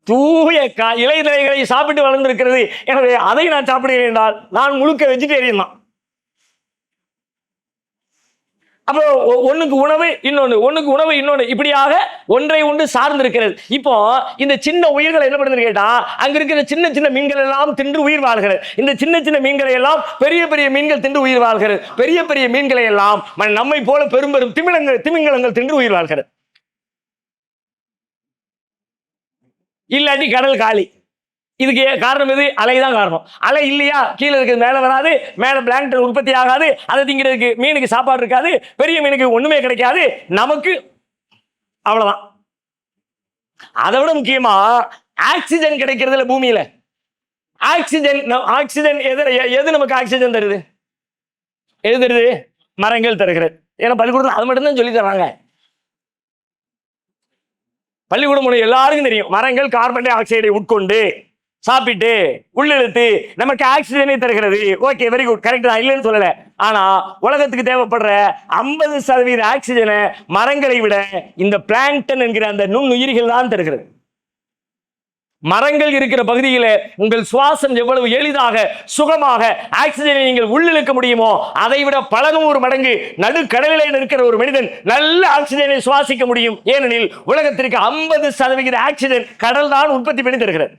தூய இலைதலைகளை சாப்பிட்டு வளர்ந்திருக்கிறது, எனவே அதை நான் சாப்பிடுகிறேன் என்றால் நான் முழுக்க வெஜிடேரியன் தான். அப்போ ஒண்ணுக்கு உணவு இன்னொன்னு, ஒண்ணுக்கு உணவு இன்னொன்னு, இப்படியாக ஒன்றை ஒன்று சார்ந்து இருக்கிறது. இப்போ இந்த சின்ன உயிர்கள் என்ன பண்ணுது கேட்டா, அங்க இருக்கிற சின்ன சின்ன மீன்கள் எல்லாம் தின்று உயிர் வாழ்கிறது. இந்த சின்ன சின்ன மீன்களை எல்லாம் பெரிய பெரிய மீன்கள் தின்று உயிர் வாழ்கிறது. பெரிய பெரிய மீன்களை எல்லாம் நம்மை போல பெரும் பெரும் திமிங்கலங்கள் தின்று உயிர் வாழ்கிறது. இல்லாட்டி கடல் காலி. இதுக்கு காரணம் எது? அலைதான் காரணம். அலை இல்லையா கீழே இருக்கிறது மேல வராது, மேல பிளாங்டன் உற்பத்தி ஆகாது, அதை திங்கிறதுக்கு மீனுக்கு சாப்பாடு இருக்காது, பெரிய மீனுக்கு ஒண்ணுமே கிடைக்காது, நமக்கு அவ்வளவுதான். அதை விட முக்கியமா ஆக்சிஜன் கிடைக்கிறதுல பூமியில ஆக்சிஜன் எது நமக்கு ஆக்சிஜன் தருது? எது தருது? மரங்கள் தருகிறது. ஏன்னா பள்ளிக்கூடத்தில் அது மட்டும்தான் சொல்லி தராங்க. பள்ளிக்கூடம் எல்லாருக்கும் தெரியும், மரங்கள் கார்பன் டை ஆக்சைடை உட்கொண்டு சாப்பிட்டு உள்ளிழுத்து நமக்கு ஆக்சிஜனை தருகிறது. ஓகே, வெரி குட், கரெக்ட் தான், இல்லைன்னு சொல்லல. ஆனா உலகத்துக்கு தேவைப்படுற 50% ஆக்சிஜனை மரங்களை விட இந்த பிளாங்டன் என்கிற அந்த நுண்ணுயிரிகள் தான் தருகிறது. மரங்கள் இருக்கிற பகுதியில் உங்கள் சுவாசம் எவ்வளவு எளிதாக சுகமாக ஆக்சிஜனை நீங்கள் உள்ளிழுக்க முடியுமோ அதை விட பல 100 மடங்கு நடுக்கடலிலே இருக்கிற ஒரு மனிதன் நல்ல ஆக்சிஜனை சுவாசிக்க முடியும். ஏனெனில் உலகத்திற்கு 50% ஆக்சிஜன் கடல் தான் உற்பத்தி பண்ணி தருகிறது.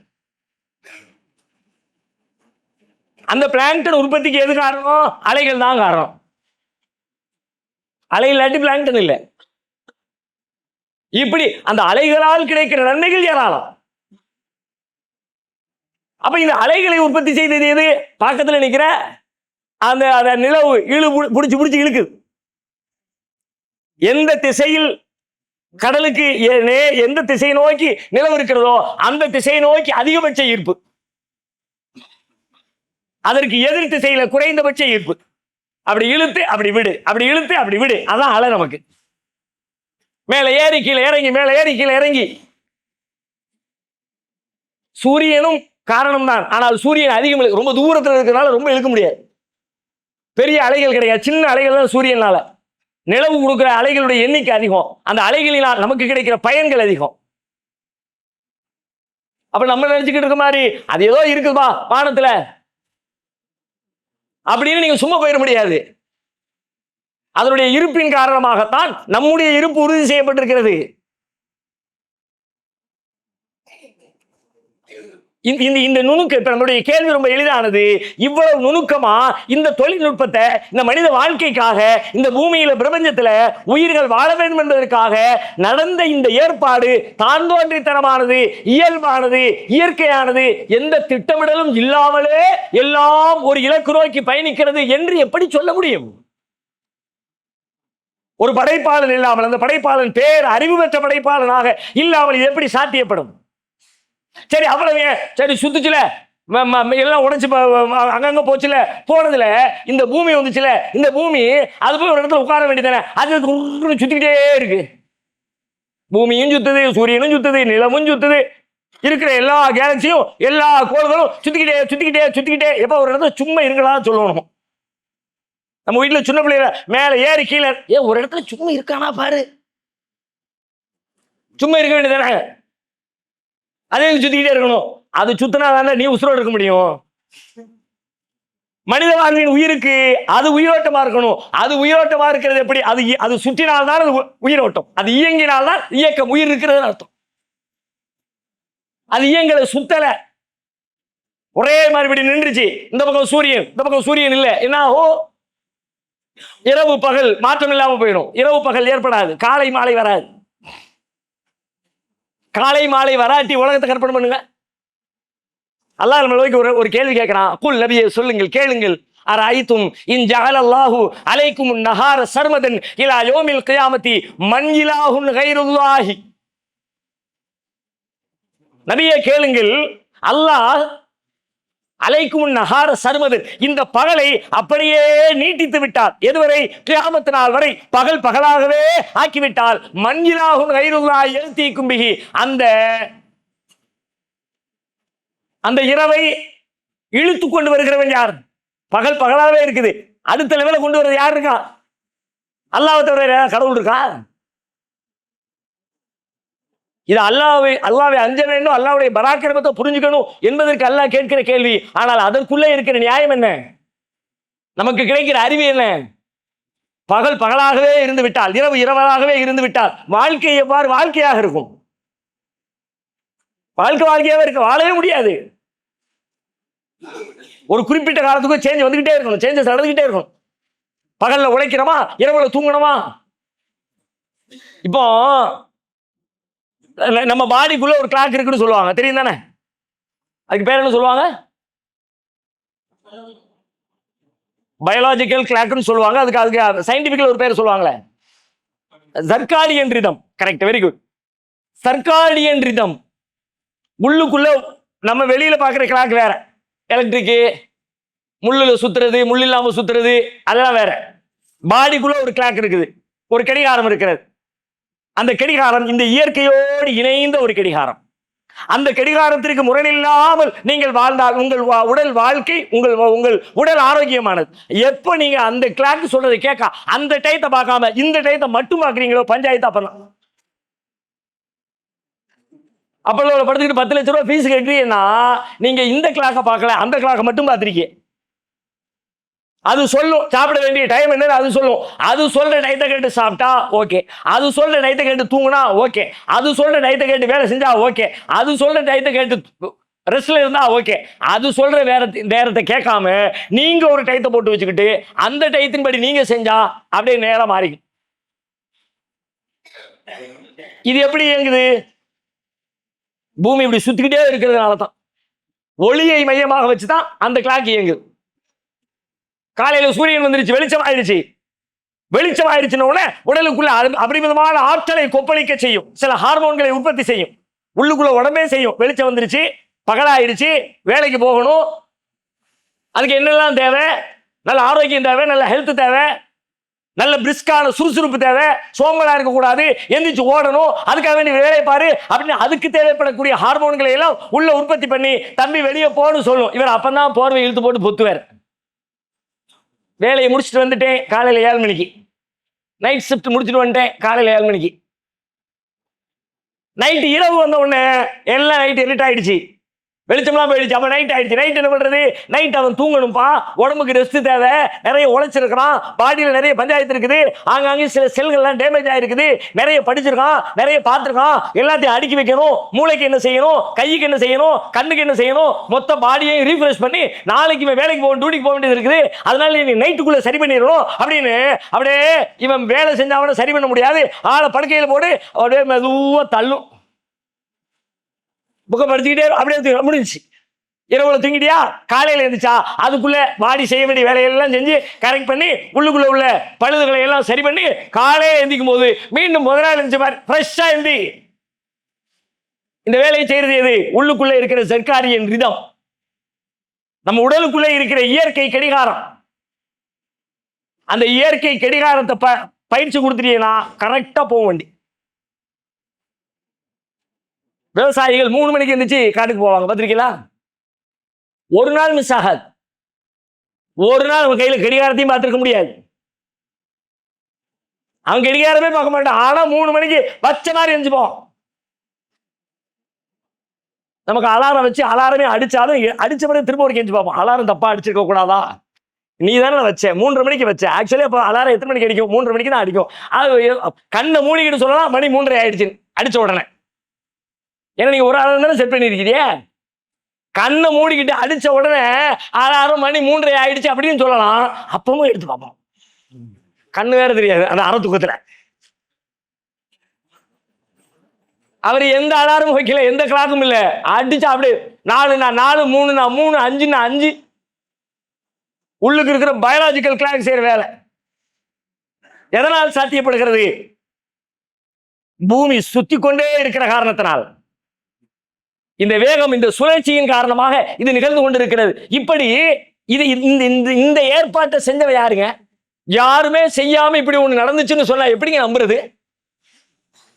அந்த பிளாங்டன் உற்பத்திக்கு எது காரணம்? அலைகள் தான் காரணம். அலை இல்லாட்டி பிளாங்டன் இல்லை. இப்படி அந்த அலைகளால் கிடைக்கிற நன்மைகள் ஏராளம். அப்ப இந்த அலைகளை உற்பத்தி செய்தது எது? பக்கத்தில் நிற்கிற அந்த நிலவு புடிச்சு இழுக்குது. எந்த திசையில் கடலுக்கு எந்த திசையை நோக்கி நிலவு இருக்கிறதோ அந்த திசையை நோக்கி அதிகபட்ச ஈர்ப்பு, அதற்கு எதிர் திசையில குறைந்தபட்ச ஈர்ப்பு. அப்படி இழுத்து அப்படி விடு, அப்படி இழுத்து அப்படி விடு, அதான் அலை. நமக்கு மேல ஏறி கீழே இறங்கி, மேல ஏறி கீழே இறங்கி. சூரியனும் காரணம் தான், ஆனால் சூரியன் அதிகம் ரொம்ப தூரத்தில் இருக்கிறதுனால ரொம்ப இழுக்க முடியாது. பெரிய அலைகள் கிடையாது, சின்ன அலைகள் தான் சூரியனால. நிலவு கொடுக்கிற அலைகளுடைய எண்ணிக்கை அதிகம், அந்த அலைகளினால் நமக்கு கிடைக்கிற பயன்கள் அதிகம். அப்ப நம்ம நினைச்சுக்கிட்டு இருக்க மாதிரி அது ஏதோ இருக்குதுப்பா வானத்துல அப்படின்னு நீங்க சும்மா போயிட முடியாது. அதனுடைய இருப்பின் காரணமாகத்தான் நம்முடைய இருப்பு உறுதி செய்யப்பட்டிருக்கிறது. இந்த நுணுக்கம், இப்ப நம்மளுடைய கேள்வி ரொம்ப எளிதானது. இவ்வளவு நுணுக்கமா இந்த தொழில்நுட்பத்தை இந்த மனித வாழ்க்கைக்காக இந்த பூமியில பிரபஞ்சத்துல உயிர்கள் வாழ வேண்டும் என்பதற்காக நடந்த இந்த ஏற்பாடு தான் தோன்றித்தனமானது, இயல்பானது, இயற்கையானது, எந்த திட்டமிடலும் இல்லாமலே எல்லாம் ஒரு இலக்கு நோக்கி பயணிக்கிறது என்று எப்படி சொல்ல முடியும்? ஒரு படைப்பாளன் இல்லாமல், அந்த படைப்பாளன் பேர் அறிவு பெற்ற படைப்பாளனாக இல்லாமல் இது எப்படி சாத்தியப்படும்? சரி, அவ்வளவு சரி, சுத்துச்சுல எல்லாம் உடைச்சு அங்கங்க போச்சுல, போனதுல இந்த பூமி வந்துச்சுல, இந்த பூமி அது போய் ஒரு இடத்துல உட்கார வேண்டியதானே, அது சுத்திக்கிட்டே இருக்கு. பூமியும் சுத்துது, சூரியனும் சுத்துது, நிலமும் சுத்துது, இருக்கிற எல்லா கேலக்சியும் எல்லா கோள்களும் சுத்திக்கிட்டே சுத்திக்கிட்டே சுத்திக்கிட்டே. எப்ப ஒரு இடத்துல சும்மா இருக்கலாம் சொல்லணும். நம்ம வீட்டுல சின்ன பிள்ளைல மேல ஏறி கீழே ஒரு இடத்துல சும்மா இருக்கானா பாரு, சும்மா இருக்க வேண்டியதானே, அதே சுத்திக்கிட்டே இருக்கணும். அது சுத்தினா தானே நீ உசுரோடு இருக்க முடியும். மனித வாழ்வின் உயிருக்கு அது உயிரோட்டமா இருக்கணும். அது உயிரோட்டமா இருக்கிறது எப்படி? அது சுற்றினால்தான் அது உயிரோட்டம். அது இயங்கினால்தான் இயக்கம், உயிர் இருக்கிறது அர்த்தம். அது இயங்கல, சுத்தல, ஒரே மறுபடி நின்றுச்சு. இந்த பக்கம் சூரியன், இந்த பக்கம் சூரியன் இல்ல, என்ன ஆகும்? இரவு பகல் மாற்றம் இல்லாம போயிடும். இரவு பகல் ஏற்படாது, காலை மாலை வராது. காலை மாலை வராட்டி உலகத்தை கற்பனை பண்ணுங்க. அல்லாஹ் நம்மளுக்கு ஒரு கேள்வி கேட்கிறான். குல் நபியே சொல்லுங்கள், கேளுங்கள். அரைத்தும் இன் ஜஅலல்லாஹு அலைக்கும் நஹார சர்மதன் இலா யௌமில் கியாமத்தி மன் இலாஹுன் கைருல்லாஹி. நபியே கேளுங்கள், அல்லாஹ் அலைக்கும் நஹார சர்மதன், இந்த பகலை அப்படியே நீட்டித்து விட்டார். எதுவரை? கியாமத் நாள் வரை பகல் பகலாகவே ஆக்கிவிட்டால் மன் இலாஹுன் கைருல்லாஹி யல்தீக்கும் பிஹி, அந்த இரவை இழுத்து கொண்டு வருகிறவன் யார்? பகல் பகலாகவே இருக்குது, அடுத்த லெவலில் கொண்டு வர்றது யார் இருக்கா? அல்லாஹ்வை தவிர கடவுள் இருக்கா? இது அல்லாஹ்வை அஞ்ச வேண்டும், அல்லாஹ்வுடைய பராக்கிரமத்தை புரிஞ்சுக்கணும் என்பதற்கு அல்லாஹ் கேட்கிற கேள்வி. ஆனால் அதற்குள்ளே இருக்கிற நியாயம் என்ன? நமக்கு கிடைக்கிற அறிவு என்ன? பகல் பகலாகவே இருந்து விட்டால், இரவு இரவாகவே இருந்து விட்டால் வாழ்க்கை எவ்வாறு வாழ்க்கையாக இருக்கும்? வாழ்க்கையாவே இருக்க வாழவே முடியாது. ஒரு குறிப்பிட்ட காலத்துக்கு சேஞ்ச் வந்துகிட்டே இருக்கணும், சேஞ்சஸ் நடந்துகிட்டே இருக்கணும். பகல்ல உழைக்கிறோமா, இரவுல தூங்கணுமா? இப்போ நம்ம பாடிக்குள்ள ஒரு கிளாக் இருக்குன்னு சொல்லுவாங்க, தெரியும் தானே? அதுக்கு பேர் என்ன சொல்லுவாங்க? பயாலஜிக்கல் கிளாக்னு சொல்லுவாங்க. அதுக்கு சயின்டிபிக்கல் ஒரு பேர் சொல்லுவாங்களே, circadian rhythm. Correct, very good. Circadian rhythm. உள்ளுக்குள்ள நம்ம வெளியில பார்க்குற கிளாக் வேற, எலக்ட்ரிக்கு, முள்ளுல சுத்துறது, முள் இல்லாம சுத்துறது, அதெல்லாம் வேற. பாடிக்குள்ள ஒரு கிளாக் இருக்குது, ஒரு கடிகாரம் இருக்கிறது. அந்த கடிகாரம் இந்த இயற்கையோடு இணைந்த ஒரு கடிகாரம். அந்த கடிகாரத்திற்கு முரணில்லாமல் நீங்கள் வாழ்ந்தால் உங்கள் உடல் வாழ்க்கை, உங்கள் உடல் ஆரோக்கியமானது. எப்ப நீங்க அந்த கிளாக் சொல்றதை கேட்க அந்த டயத்தை பார்க்காம இந்த டயத்தை மட்டும் பார்க்குறீங்களோ, பஞ்சாயத்து அப்பதான். அப்போ படுத்துக்கிட்டு 10 லட்ச ரூபாய் ஃபீஸ் கட்டுறீங்கன்னா நீங்க இந்த கிளாக்கை பார்க்கல, அந்த கிளாக்கை மட்டும் பார்த்துருக்கீங்க. அது சொல்லும் சாப்பிட வேண்டிய டைம் என்ன, அது சொல்லும். அது சொல்ற டயத்தை கேட்டு சாப்பிட்டா ஓகே, அது சொல்ற டயத்தை கேட்டு தூங்கினா ஓகே, அது சொல்ற டயத்தை கேட்டு வேலை செஞ்சா ஓகே, அது சொல்ற டயத்தை கேட்டு ரெஸ்ட்ல இருந்தா ஓகே. அது சொல்ற நேரத்தை கேட்காம நீங்க ஒரு டயத்தை போட்டு வச்சுக்கிட்டு அந்த டயத்தின் படி நீங்க செஞ்சா அப்படியே நேரம் மாறிக்கும். இது எப்படி இயங்குது? பூமி இப்படி சுத்திக்கிட்டே இருக்கிறதுனால தான், ஒளியை மையமாக வச்சுதான் அந்த கிளாக் இயங்குது. காலையில சூரியன் வந்துருச்சு, வெளிச்சம் ஆயிடுச்சு. வெளிச்சம் ஆயிடுச்சுன்னு உடனே உடலுக்குள்ள அபரிமிதமான ஆற்றலை கொப்பளிக்க செய்யும், சில ஹார்மோன்களை உற்பத்தி செய்யும், உள்ளுக்குள்ள உடம்பே செய்யும். வெளிச்சம் வந்துருச்சு, பகலாயிடுச்சு, வேலைக்கு போகணும், அதுக்கு என்னெல்லாம் தேவை? நல்ல ஆரோக்கியம் தேவை, நல்ல ஹெல்த் தேவை, நல்ல பிரிஸ்கான சுறுசுறுப்பு தேவை, சோம்பலா இருக்கக்கூடாது, எந்திரிச்சு ஓடணும், அதுக்காக வேண்டிய வேலை பாரு அப்படின்னு அதுக்கு தேவைப்படக்கூடிய ஹார்மோன்களை எல்லாம் உள்ள உற்பத்தி பண்ணி தம்பி வெளியே போகணும்னு சொல்லும். இவர் அப்பதான் போர்வை இழுத்து போட்டு பொத்துவார். வேலையை முடிச்சுட்டு வந்துட்டேன் காலையில் 7 மணிக்கு, நைட் ஷிஃப்ட் முடிச்சுட்டு வந்துட்டேன் காலையில் 7 மணிக்கு. நைட்டு இரவு வந்த உடனே எல்லாம் நைட் இருட் ஆயிடுச்சு, வெளிச்சம்லாம் போயிடுச்சு. அப்போ நைட் ஆயிடுச்சு. நைட் என்ன பண்றது? நைட் அவன் தூங்கணும்பா, உடம்புக்கு ரெஸ்ட் தேவை, நிறைய உழைச்சிருக்கிறான், பாடியில் நிறைய பஞ்சாயத்து இருக்குது, ஆங்காங்கே சில செல்கள்லாம் டேமேஜ் ஆயிருக்குது, நிறைய படிச்சிருக்கான், நிறைய பார்த்துருக்கான், எல்லாத்தையும் அடுக்கி வைக்கணும். மூளைக்கு என்ன செய்யணும், கைக்கு என்ன செய்யணும், கண்ணுக்கு என்ன செய்யணும், மொத்த பாடியையும் ரீஃப்ரெஷ் பண்ணி நாளைக்கு வேலைக்கு போக டியூட்டிக்கு போக வேண்டியது இருக்குது, அதனால நீ நைட்டுக்குள்ள சரி பண்ணிடணும் அப்படின்னு அப்படியே இவன் வேலை செஞ்சாவன சரி பண்ண முடியாது. ஆளை படுக்கையில் போட்டு அப்படியே மெதுவாக தள்ளும், புக்கை படிச்சுக்கிட்டே அப்படியே முடிஞ்சிச்சு. இரவுல தூங்கிட்டியா, காலையில் இருந்துச்சா, அதுக்குள்ள பாடி செய்ய வேண்டிய வேலையெல்லாம் செஞ்சு கரெக்ட் பண்ணி உள்ளுக்குள்ள உள்ள பழுதுகளை எல்லாம் சரி பண்ணி காலையில் எழுந்திக்கும் போது மீண்டும் முதல் நாள் இருந்துச்சு மாதிரி ஃப்ரெஷ்ஷா எழுந்தி இந்த வேலையை செய்யறது எது? உள்ளுக்குள்ள இருக்கிற சர்க்காரியன் ரிதம், நம்ம உடலுக்குள்ளே இருக்கிற இயற்கை கடிகாரம். அந்த இயற்கை கடிகாரத்தை பயிற்சி கொடுத்துட்டீங்கன்னா கரெக்டா போக வேண்டி. விவசாயிகள் 3 மணிக்கு எந்திரிச்சு காட்டுக்கு போவாங்க, பார்த்திருக்கீங்களா? ஒரு நாள் மிஸ் ஆகாது. ஒரு நாள் அவங்க கையில கடிகாரத்தையும் பார்த்திருக்க முடியாது. அவங்க கடிகாரமே பார்க்க மாட்டான். ஆனா 3 மணிக்கு வச்ச மாதிரி எந்திரிப்போம். நமக்கு அலாரம் வச்சு அலாரமே அடிச்சாலும் அடிச்ச பிறகு திரும்ப ஒரு எந்திரிச்சு பார்ப்போம். அலாரம் தப்பா அடிச்சிருக்க கூடாதா? நீ தானே வச்ச, 3:30 மணிக்கு வச்ச. ஆக்சுவலி அப்போ அலாரம் எத்தனை மணிக்கு அடிக்கும்? 3:30 மணிக்கு தான் அடிக்கும். அது கண்ணை மூடிக்கிட்டு சொல்லலாம், மணி 3:30 ஆயிடுச்சு அடிச்ச உடனே. ஏன்னா நீங்க ஒரு அலாரம் தானே செட் பண்ணிருக்கீங்க. கண்ணை மூடிக்கிட்டு அடிச்ச உடனே அலாரம் மணி 3:30 ஆயிடுச்சு அப்படின்னு சொல்லலாம். அப்பவும் எடுத்து பார்ப்போம். கண்ணு வேற தெரியாது அந்த அரை தூக்கத்துல. அவர் எந்த அலாரமும் வைக்கல, எந்த கிளாக்கும் இல்ல. அடிச்சா அப்படியே 4 3 3 5 5. உள்ளுக்கு இருக்கிற பயாலஜிக்கல் கிளாக் செய்யற வேலை. எதனால் சாத்தியப்படுகிறது? பூமி சுத்தி கொண்டே இருக்கிற காரணத்தினால், இந்த வேகம், இந்த சுழற்சியின் காரணமாக இது நிகழ்ந்து கொண்டிருக்கிறது. இப்படி இது இந்த ஏற்பாட்டை செஞ்சவ யாருங்க? யாருமே செய்யாம இப்படி ஒண்ணு நடந்துச்சுன்னு சொன்னா எப்படிங்க நம்புறது?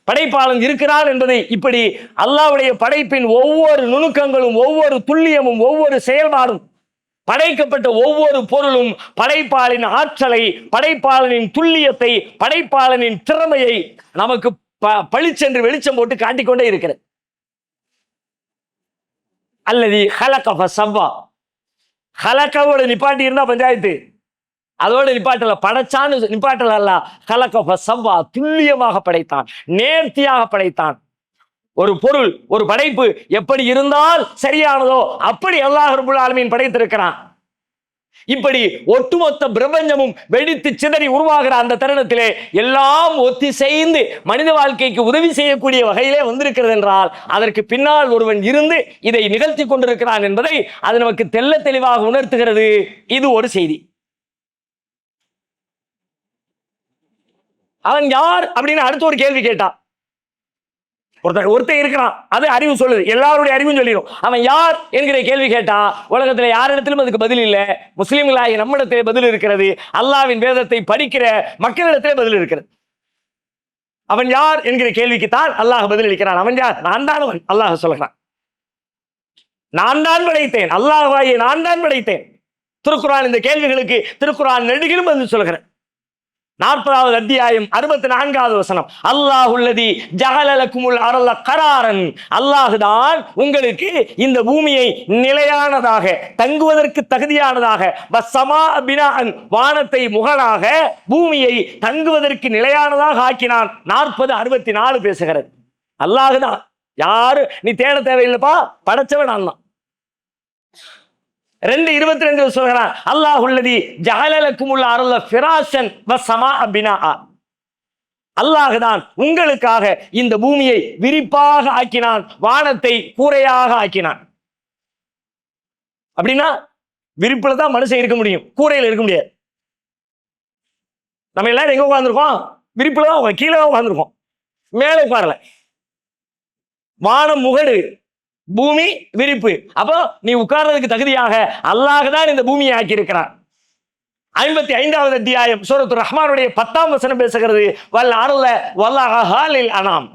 படைப்பாளன் இருக்கிறார் என்பதை இப்படி அல்லாஹ்வுடைய படைப்பின் ஒவ்வொரு நுணுக்கங்களும், ஒவ்வொரு துல்லியமும், ஒவ்வொரு செயல்பாடும், படைக்கப்பட்ட ஒவ்வொரு பொருளும் படைப்பாளின் ஆற்றலை, படைப்பாளனின் துல்லியத்தை, படைப்பாளனின் திறமையை நமக்கு பளிச்சென்று வெளிச்சம் போட்டு காட்டிக்கொண்டே இருக்கிறது. அல்லது ஹலக ஃபஸவ்வா. ஹலகவோட நிப்பாட்டி இருந்தா பஞ்சாயத்து, அதோட நிப்பாட்டல. படைச்சான்னு நிப்பாட்டல. அல்ல ஹலக ஃபஸவ்வா, துல்லியமாக படைத்தான், நேர்த்தியாக படைத்தான். ஒரு பொருள், ஒரு படைப்பு எப்படி இருந்தால் சரியானதோ அப்படி அல்லாஹ் ரப்பல் ஆலமீன் படைத்திருக்கிறான். இப்படி ஒட்டுமொத்த பிரபஞ்சமும் வெடித்து சிதறி உருவாகிற அந்த தருணத்திலே எல்லாம் ஒத்திசைந்து மனித வாழ்க்கைக்கு உதவி செய்யக்கூடிய வகையிலே வந்திருக்கிறது என்றால் அதற்கு பின்னால் ஒருவன் இருந்து இதை நிகழ்த்தி கொண்டிருக்கிறான் என்பதை அது நமக்கு தெள்ள தெளிவாக உணர்த்துகிறது. இது ஒரு செய்தி. அவன் யார் அப்படின்னு அடுத்த ஒரு கேள்வி கேட்டான். ஒருத்தன் இருக்கிறான், அது அறிவு சொல்லுது, எல்லாருடைய அறிவும் சொல்லிடும். அவன் யார் என்கிற கேள்வி கேட்டா உலகத்துல யாரிடத்திலும் அதுக்கு பதில் இல்லை. முஸ்லிம்களாகி நம்மிடத்திலே பதில் இருக்கிறது. அல்லாஹ்வின் வேதத்தை படிக்கிற மக்களிடத்திலே பதில் இருக்கிறது. அவன் யார் என்கிற கேள்விக்கு தான் அல்லாஹ் பதில் அளிக்கிறான். அவன் யார்? நான் தான் அவன். அல்லாஹ் சொல்கிறான், நான் தான் படைத்தேன், அல்லாஹ்வாகிய நான் தான் படைத்தேன். திருக்குர்ஆன் இந்த கேள்விகளுக்கு திருக்குர்ஆன் நெடுகிலும் பதில் சொல்கிறேன். 40வது அத்தியாயம் 64வது வசனம். அல்லாஹுல்லதி ஜஅல லக்குமுல் அர்ல கராரன். அல்லாஹ்தான் உங்களுக்கு இந்த பூமியை நிலையானதாக, தங்குவதற்கு தகுதியானதாக, வஸ்ஸமா பினாஅன், வானத்தை முகலாக, பூமியை தங்குவதற்கு நிலையானதாக ஆக்கினான். 40:64 பேசுகிறது. அல்லாஹ்தான். யாரு நீ தேட தேவையில்லைப்பா, படைச்சவன் நான் தான். 2:22 சொல்கிறான், அல்லாஹுல்லதி ஜஅல லக்குமுல் அர்ல ஃபிராஷன் வஸ்ஸமாஅ பினாஅ. அல்லாஹ்தான் உங்களுக்காக இந்த பூமியை விரிப்பாக ஆக்கினான், வானத்தை கூரையாக ஆக்கினான். அப்படின்னா விரிப்புல தான் மனுஷன் இருக்க முடியும், கூரையில் இருக்க முடியாது. நம்ம எல்லாரும் எங்க உட்கார்ந்துருக்கோம்? விரிப்புல தான், கீழே தான் உட்கார்ந்துருக்கோம், மேலே உட்காரல. வானம் முகடு, பூமி விரிப்பு. அப்போ நீ உட்கார்றதுக்கு தகுதியாக அல்லாஹ் தான் இந்த பூமியை ஆக்கி இருக்கிறான். 55வது அத்தியாயம் சூரத்துர் ரஹ்மானுடைய 10ஆம் வசனம் பேசுகிறது, வல் அர்ல வல்லஹாலில் அனாம்.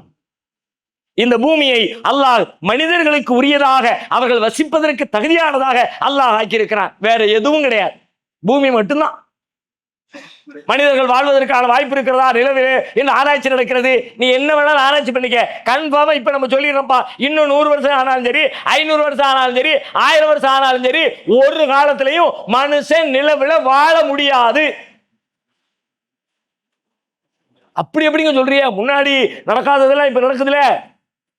இந்த பூமியை அல்லாஹ் மனிதர்களுக்கு உரியதாக, அவர்கள் வசிப்பதற்கு தகுதியானதாக அல்லாஹ் ஆக்கி இருக்கிறான். வேற எதுவும் கிடையாது, பூமி மட்டும்தான். மனிதர்கள் வாழ்வதற்கான வாய்ப்பு இருக்கிறதா நிலவிலே என்று ஆராய்ச்சி நடக்கிறது. நீ என்ன வேணாலும் ஆராய்ச்சி பண்ணிக்க, கன்ஃபார்மா இப்ப நம்ம சொல்லிடுறோம்ப்பா, இன்னும் 100 வருஷம் ஆனாலும் சரி, 500 வருஷம் ஆனாலும் சரி, 1000 வருஷம் ஆனாலும் சரி, ஒரு காலத்திலையும் மனுஷன் நிலவில வாழ முடியாது. அப்படி எப்படிங்க சொல்றிய? முன்னாடி நடக்காததெல்லாம் இப்ப நடக்குதுல.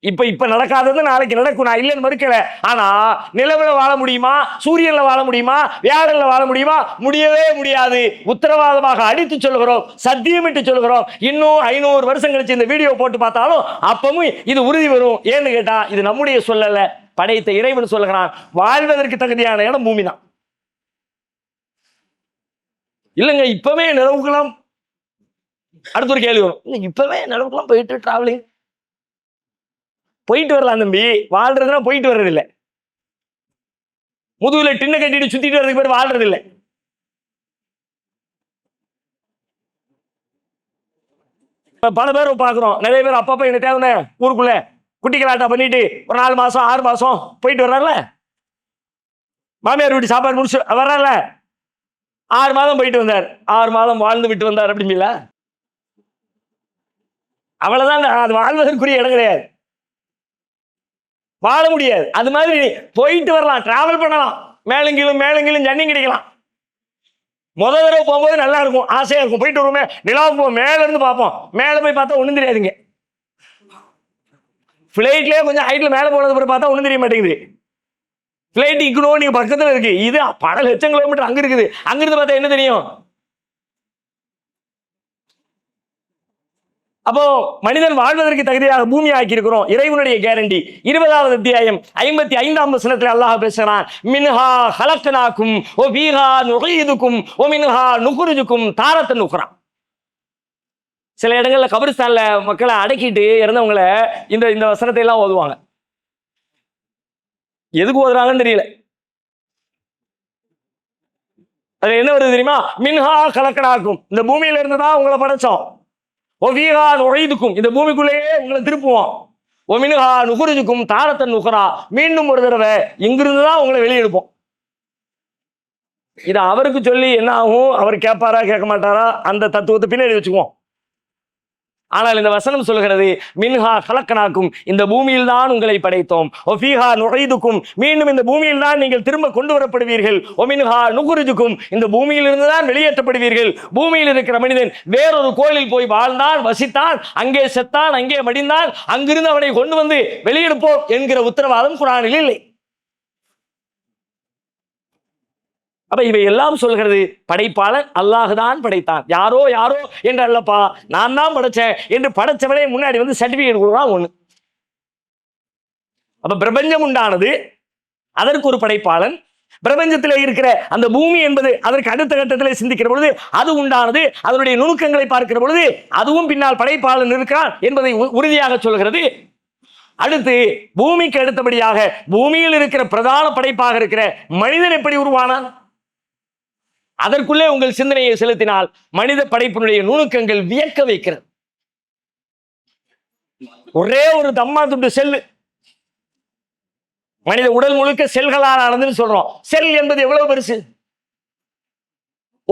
இப்ப நடக்காதது நாளைக்கு நடக்கும், நான் இல்லைன்னு மறுக்கல. ஆனா நிலவுல வாழ முடியுமா? சூரியன்ல வாழ முடியுமா? வியாழன்ல வாழ முடியுமா? முடியவே முடியாது. உத்தரவாதமாக அடித்து சொல்கிறோம், சத்தியமிட்டு சொல்கிறோம். இன்னும் 500 வருஷம் கழிச்சு இந்த வீடியோ போட்டு பார்த்தாலும் அப்பவும் இது உறுதி வரும். ஏன்னு கேட்டா இது நம்முடைய சொல்லல, படைத்த இறைவன் சொல்லுகிறான். வாழ்வதற்கு தகுதியான இடம் பூமி தான். இல்லைங்க இப்பவே நிலவுக்கெல்லாம், அடுத்த ஒரு கேள்வி வரும், இப்பவே நிலவுக்கெல்லாம் போயிட்டு டிராவலிங் போயிட்டு வரலாம் தம்பி. வாழ்றதுன்னா போயிட்டு வர்றது இல்லை, முதுகுல டின்ன கட்டிட்டு சுத்திட்டு வர்றதுக்கு பேர் வாழ்றது இல்லை. பல பேர் பாக்குறோம், நிறைய பேர் அப்பப்ப என்ன தேவை ஊருக்குள்ள குட்டி கலாட்டா பண்ணிட்டு ஒரு 4 மாசம் 6 மாசம் போயிட்டு வர்றாருல, மாமியார் வீட்டு சாப்பாடு முடிச்சு வர்றாருல, 6 மாதம் போயிட்டு வந்தார், 6 மாதம் வாழ்ந்து விட்டு வந்தார் அப்படிங்களா? அவ்வளவுதான், அது வாழ்வதற்குரிய இடம் கிடையாது, வாழ முடியாது. அது மாதிரி போயிட்டு வரலாம், டிராவல் பண்ணலாம், மேலங்கிலும் மேலங்கிலும் ஜன்னி கிடைக்கலாம். முதல் தடவை போகும்போது நல்லா இருக்கும், ஆசையா இருக்கும், போயிட்டு வருவோமே நிலாவுக்கு போவோம், மேல இருந்து பார்ப்போம், மேல போய் பார்த்தா ஒண்ணும் தெரியாதுங்க. பிளைட்லயே கொஞ்சம் ஹைட்ல மேல போனது பிறகு பார்த்தா ஒண்ணும் தெரிய மாட்டேங்குது. பிளைட் இக்கணும், நீங்க பக்கத்துல இருக்கு, இது பல லட்சம் கிலோமீட்டர் அங்க இருக்குது, அங்கிருந்து பார்த்தா என்ன தெரியும்? அப்போ மனிதன் வாழ்வதற்கு தகுதியாக பூமி ஆக்கி இருக்கிறோம், இறைவனுடைய கேரண்டி. 20வது அத்தியாயம் 55ஆம் வசனத்தில் அல்லாஹ் பேசுகிறான், மின்ஹா ஹலக்னாக்கும் வ ஃபீஹா நுஈதுக்கும் வ மின்ஹா நுக்ரிஜுக்கும் தாரத்தன் உக்ரா. சில இடங்கள்ல கபிரிஸ்தான்ல மக்களை அடக்கிட்டு இறந்தவங்களை இந்த வசனத்தை எல்லாம் ஓதுவாங்க. எதுக்கு ஓதுறாங்கன்னு தெரியல. அதுல என்ன வருது தெரியுமா? மின்ஹா ஹலக்னாக்கும், இந்த பூமியில இருந்து தான் உங்களை படைச்சோம், ஒவிகா நுழைதுக்கும், இந்த பூமிக்குள்ளேயே உங்களை திருப்புவோம், ஒமினுகா நுகுருஜுக்கும் தாரத்தன் நுகரா, மீண்டும் ஒரு தடவை இங்கிருந்து தான் உங்களை வெளியெடுப்போம். இதை அவருக்கு சொல்லி என்ன ஆகும்? அவர் கேட்பாரா கேட்க மாட்டாரா? அந்த தத்துவத்தை பின்னாடி வச்சுக்குவோம். ஆனால் இந்த வசனம் சொல்கிறது, மின்ஹா கலக்கனாக்கும், இந்த பூமியில் தான் உங்களை படைத்தோம், ஒஃபீஹா நுழைதுக்கும், மீண்டும் இந்த பூமியில் தான் நீங்கள் திரும்ப கொண்டு வரப்படுவீர்கள், ஒமின்ஹா நுகுருஜுக்கும், இந்த பூமியிலிருந்து தான் வெளியேற்றப்படுவீர்கள். பூமியில் இருக்கிற மனிதன் வேறொரு கோயிலில் போய் வாழ்ந்தான், வசித்தான், அங்கே செத்தான், அங்கே மடிந்தான், அங்கிருந்து அவனை கொண்டு வந்து வெளியெடுப்போம் என்கிற உத்தரவாதம் குர்ஆனில் இல்லை. அப்ப இவை எல்லாம் சொல்கிறது, படைப்பாளன் அல்லாஹ் தான் படைத்தான், யாரோ யாரோ என்று அல்லப்பா, நான் தான் படைச்சேன் என்று படைச்சவனே முன்னாடி வந்து சர்டிபிகேட் கொடுக்குறான் ஒண்ணு. அப்ப பிரபஞ்சம் உண்டானது, அதற்கு ஒரு படைப்பாளன், பிரபஞ்சத்தில் இருக்கிற அந்த பூமி என்பது அதற்கு அடுத்த கட்டத்தில் சிந்திக்கிற பொழுது அது உண்டானது, அதனுடைய நுணுக்கங்களை பார்க்கிற பொழுது அதுவும் பின்னால் படைப்பாளன் இருக்கிறான் என்பதை உறுதியாக சொல்கிறது. அடுத்து பூமிக்கு அடுத்தபடியாக பூமியில் இருக்கிற பிரதான படைப்பாக இருக்கிற மனிதன் எப்படி உருவானான்? அதற்குள்ளே உங்கள் சிந்தனையை செலுத்தினால் மனித படைப்பினுடைய நுணுக்கங்கள் வியக்க வைக்கிறது. ஒரே ஒரு தம்மா துண்டு செல்லு, மனித உடல் முழுக்க செல்களால் ஆனதுன்னு சொல்றோம். செல் என்பது எவ்வளவு பெருசு?